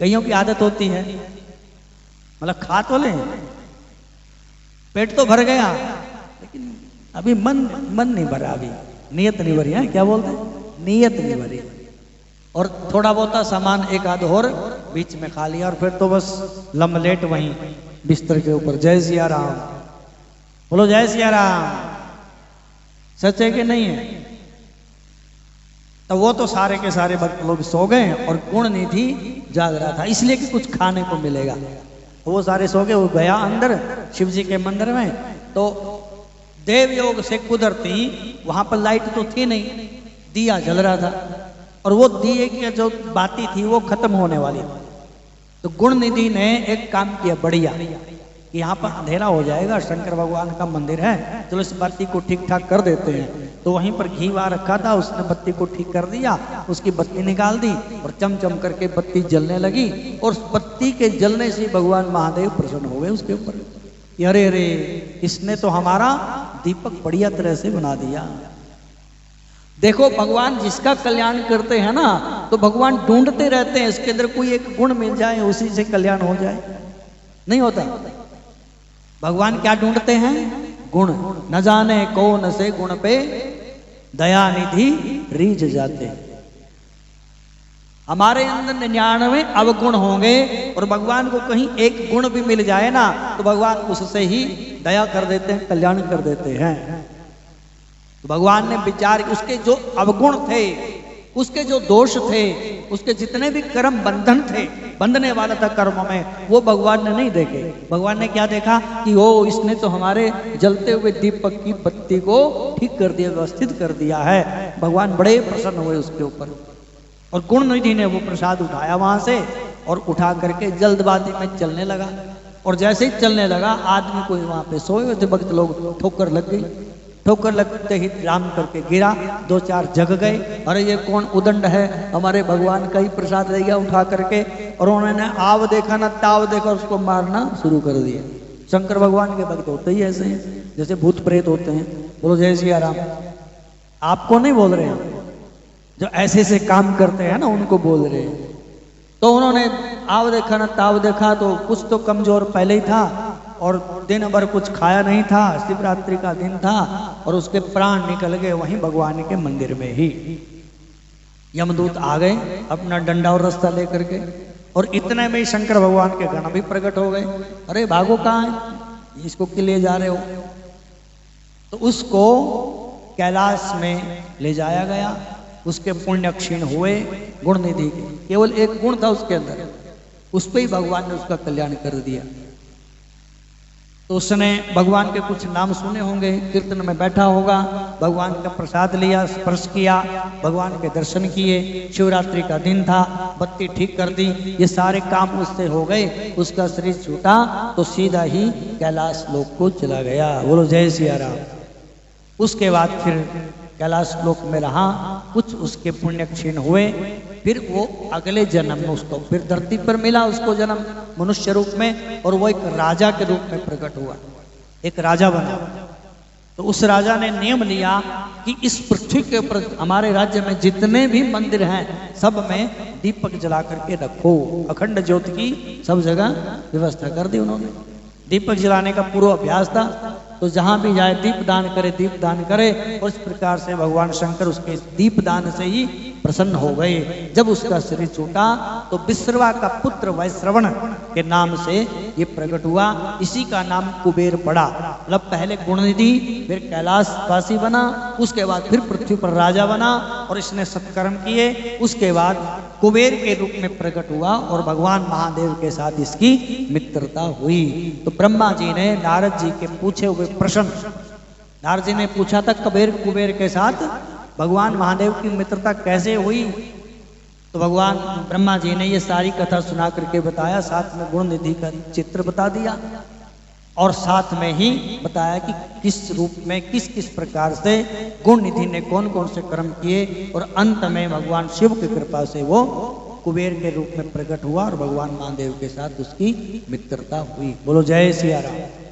कईयों की आदत होती है, मतलब खा तो ले, पेट तो भर गया लेकिन अभी मन नहीं भरा, अभी नियत नहीं भरी है। क्या बोलते हैं? नियत नहीं भरी। और थोड़ा बहुत सामान एक आध और बीच में खा लिया, और फिर तो बस लम्बलेट वहीं बिस्तर के ऊपर। जय सिया राम। बोलो जय सिया राम। सच है कि नहीं है? तो वो तो सारे के सारे भक्त लोग सो गए, और गुण निधि जाग रहा था, इसलिए कि कुछ खाने को मिलेगा। वो सारे सो गए। वो गया अंदर शिव जी के मंदिर में, तो देव योग से कुदरती वहां पर लाइट तो थी नहीं, दिया जल रहा था, और वो दिए की जो बाती थी वो खत्म होने वाली थी। तो गुण निधि ने एक काम किया बढ़िया, कि यहाँ पर अंधेरा हो जाएगा, शंकर भगवान का मंदिर है, चलो इस बत्ती को ठीक ठाक कर देते हैं। तो वहीं पर घी वहां रखा था, उसने बत्ती को ठीक कर दिया, उसकी बत्ती निकाल दी, और चम चम करके बत्ती जलने लगी। और उस बत्ती के जलने से भगवान महादेव प्रसन्न हो गए उसके ऊपर। अरे अरे, इसने तो हमारा दीपक बढ़िया तरह से बना दिया। देखो भगवान जिसका कल्याण करते हैं ना, तो भगवान ढूंढते रहते हैं इसके अंदर कोई एक गुण मिल जाए, उसी से कल्याण हो जाए। नहीं होता? भगवान क्या ढूंढते हैं? गुण। न जाने कौन से गुण पे दया निधि रीझ जाते। हमारे अंदर 99 अवगुण होंगे और भगवान को कहीं एक गुण भी मिल जाए ना तो भगवान उससे ही दया कर देते हैं, कल्याण कर देते हैं। तो भगवान ने विचार, उसके जो अवगुण थे, उसके जो दोष थे, उसके जितने भी कर्म बंधन थे, बंधने वाला था कर्म में, वो भगवान ने नहीं देखे। भगवान ने क्या देखा कि ओ इसने तो हमारे जलते हुए दीपक की बत्ती को ठीक कर दिया, व्यवस्थित कर दिया है। भगवान बड़े प्रसन्न हुए उसके ऊपर। और गुण निधि ने वो प्रसाद उठाया वहां से और उठा करके जल्दबाजी में चलने लगा। और जैसे ही चलने लगा, आदमी कोई वहां पे सोए हुए थे भक्त लोग, ठोकर लग गई। ठोकर लगते ही राम करके गिरा, 2-4 जग गए। अरे ये कौन उदंड है, हमारे भगवान का ही प्रसाद ले गया उठा करके। और उन्होंने आव देखा ना ताव देखा, उसको मारना शुरू कर दिया। शंकर भगवान के भक्त होते ही ऐसे हैं, जैसे भूत प्रेत होते हैं। बोलो जय सिया राम। आपको नहीं बोल रहे हैं, जो ऐसे से काम करते हैं ना उनको बोल रहे हैं। तो उन्होंने आव देखा ना ताव देखा, तो कुछ तो कमजोर पहले ही था और दिन भर कुछ खाया नहीं था, शिवरात्रि का दिन था, और उसके प्राण निकल गए वहीं भगवान के मंदिर में ही। यमदूत आ गए अपना डंडा और रास्ता लेकर के, और इतने में ही शंकर भगवान के गण भी प्रकट हो गए। अरे भागो कहाँ है, इसको किस लिए जा रहे हो? तो उसको कैलाश में ले जाया गया। उसके पुण्य क्षीण हुए गुण निधि के, केवल एक गुण था उसके अंदर, उस पर ही भगवान ने उसका कल्याण कर दिया। तो उसने भगवान के कुछ नाम सुने होंगे, कीर्तन में बैठा होगा, भगवान का प्रसाद लिया, स्पर्श किया, भगवान के दर्शन किए, शिवरात्रि का दिन था, बत्ती ठीक कर दी, ये सारे काम उससे हो गए। उसका शरीर छूटा तो सीधा ही कैलाश लोक को चला गया। बोलो जय सिया राम। उसके बाद फिर कैलाश लोक में रहा, कुछ उसके पुण्य क्षीण हुए, फिर वो अगले जन्म में उसको फिर धरती पर मिला उसको जन्म मनुष्य रूप में, और वो एक राजा के रूप में प्रकट हुआ, एक राजा बना। तो उस राजा ने नियम लिया कि इस पृथ्वी के ऊपर हमारे राज्य में जितने भी मंदिर हैं सब में दीपक जला करके रखो। अखंड ज्योति की सब जगह व्यवस्था कर दी उन्होंने। दीपक जलाने का पूरा अभ्यास था, तो जहां भी जाए दीप दान करे, दीप दान करे। और इस प्रकार से भगवान शंकर उसके दीप दान से ही प्रसन्न हो गए। जब उसका शरीर छूटा तो विश्रवा का पुत्र वैश्रवण के नाम से ये प्रकट हुआ। इसी का नाम कुबेर पड़ा। मतलब पहले गुणनिधि, फिर कैलाशवासी बना, उसके बाद फिर पृथ्वी पर राजा बना, और इसने सत्कर्म किए। उसके बाद कुबेर के रूप में प्रकट हुआ और भगवान महादेव के साथ इसकी मित्रता हुई। तो ब्रह्मा जी ने नारद जी के पूछे हुए प्रश्न, नारद जी ने पूछा था कुबेर के साथ भगवान महादेव की मित्रता कैसे हुई। तो भगवान ब्रह्मा जी ने ये सारी कथा सुना करके बताया, साथ में गुण निधि का चित्र बता दिया, और साथ में ही बताया कि किस रूप में किस किस प्रकार से गुण निधि ने कौन कौन से कर्म किए, और अंत में भगवान शिव की कृपा से वो कुबेर के रूप में प्रकट हुआ और भगवान महादेव के साथ उसकी मित्रता हुई। बोलो जय सिया राम।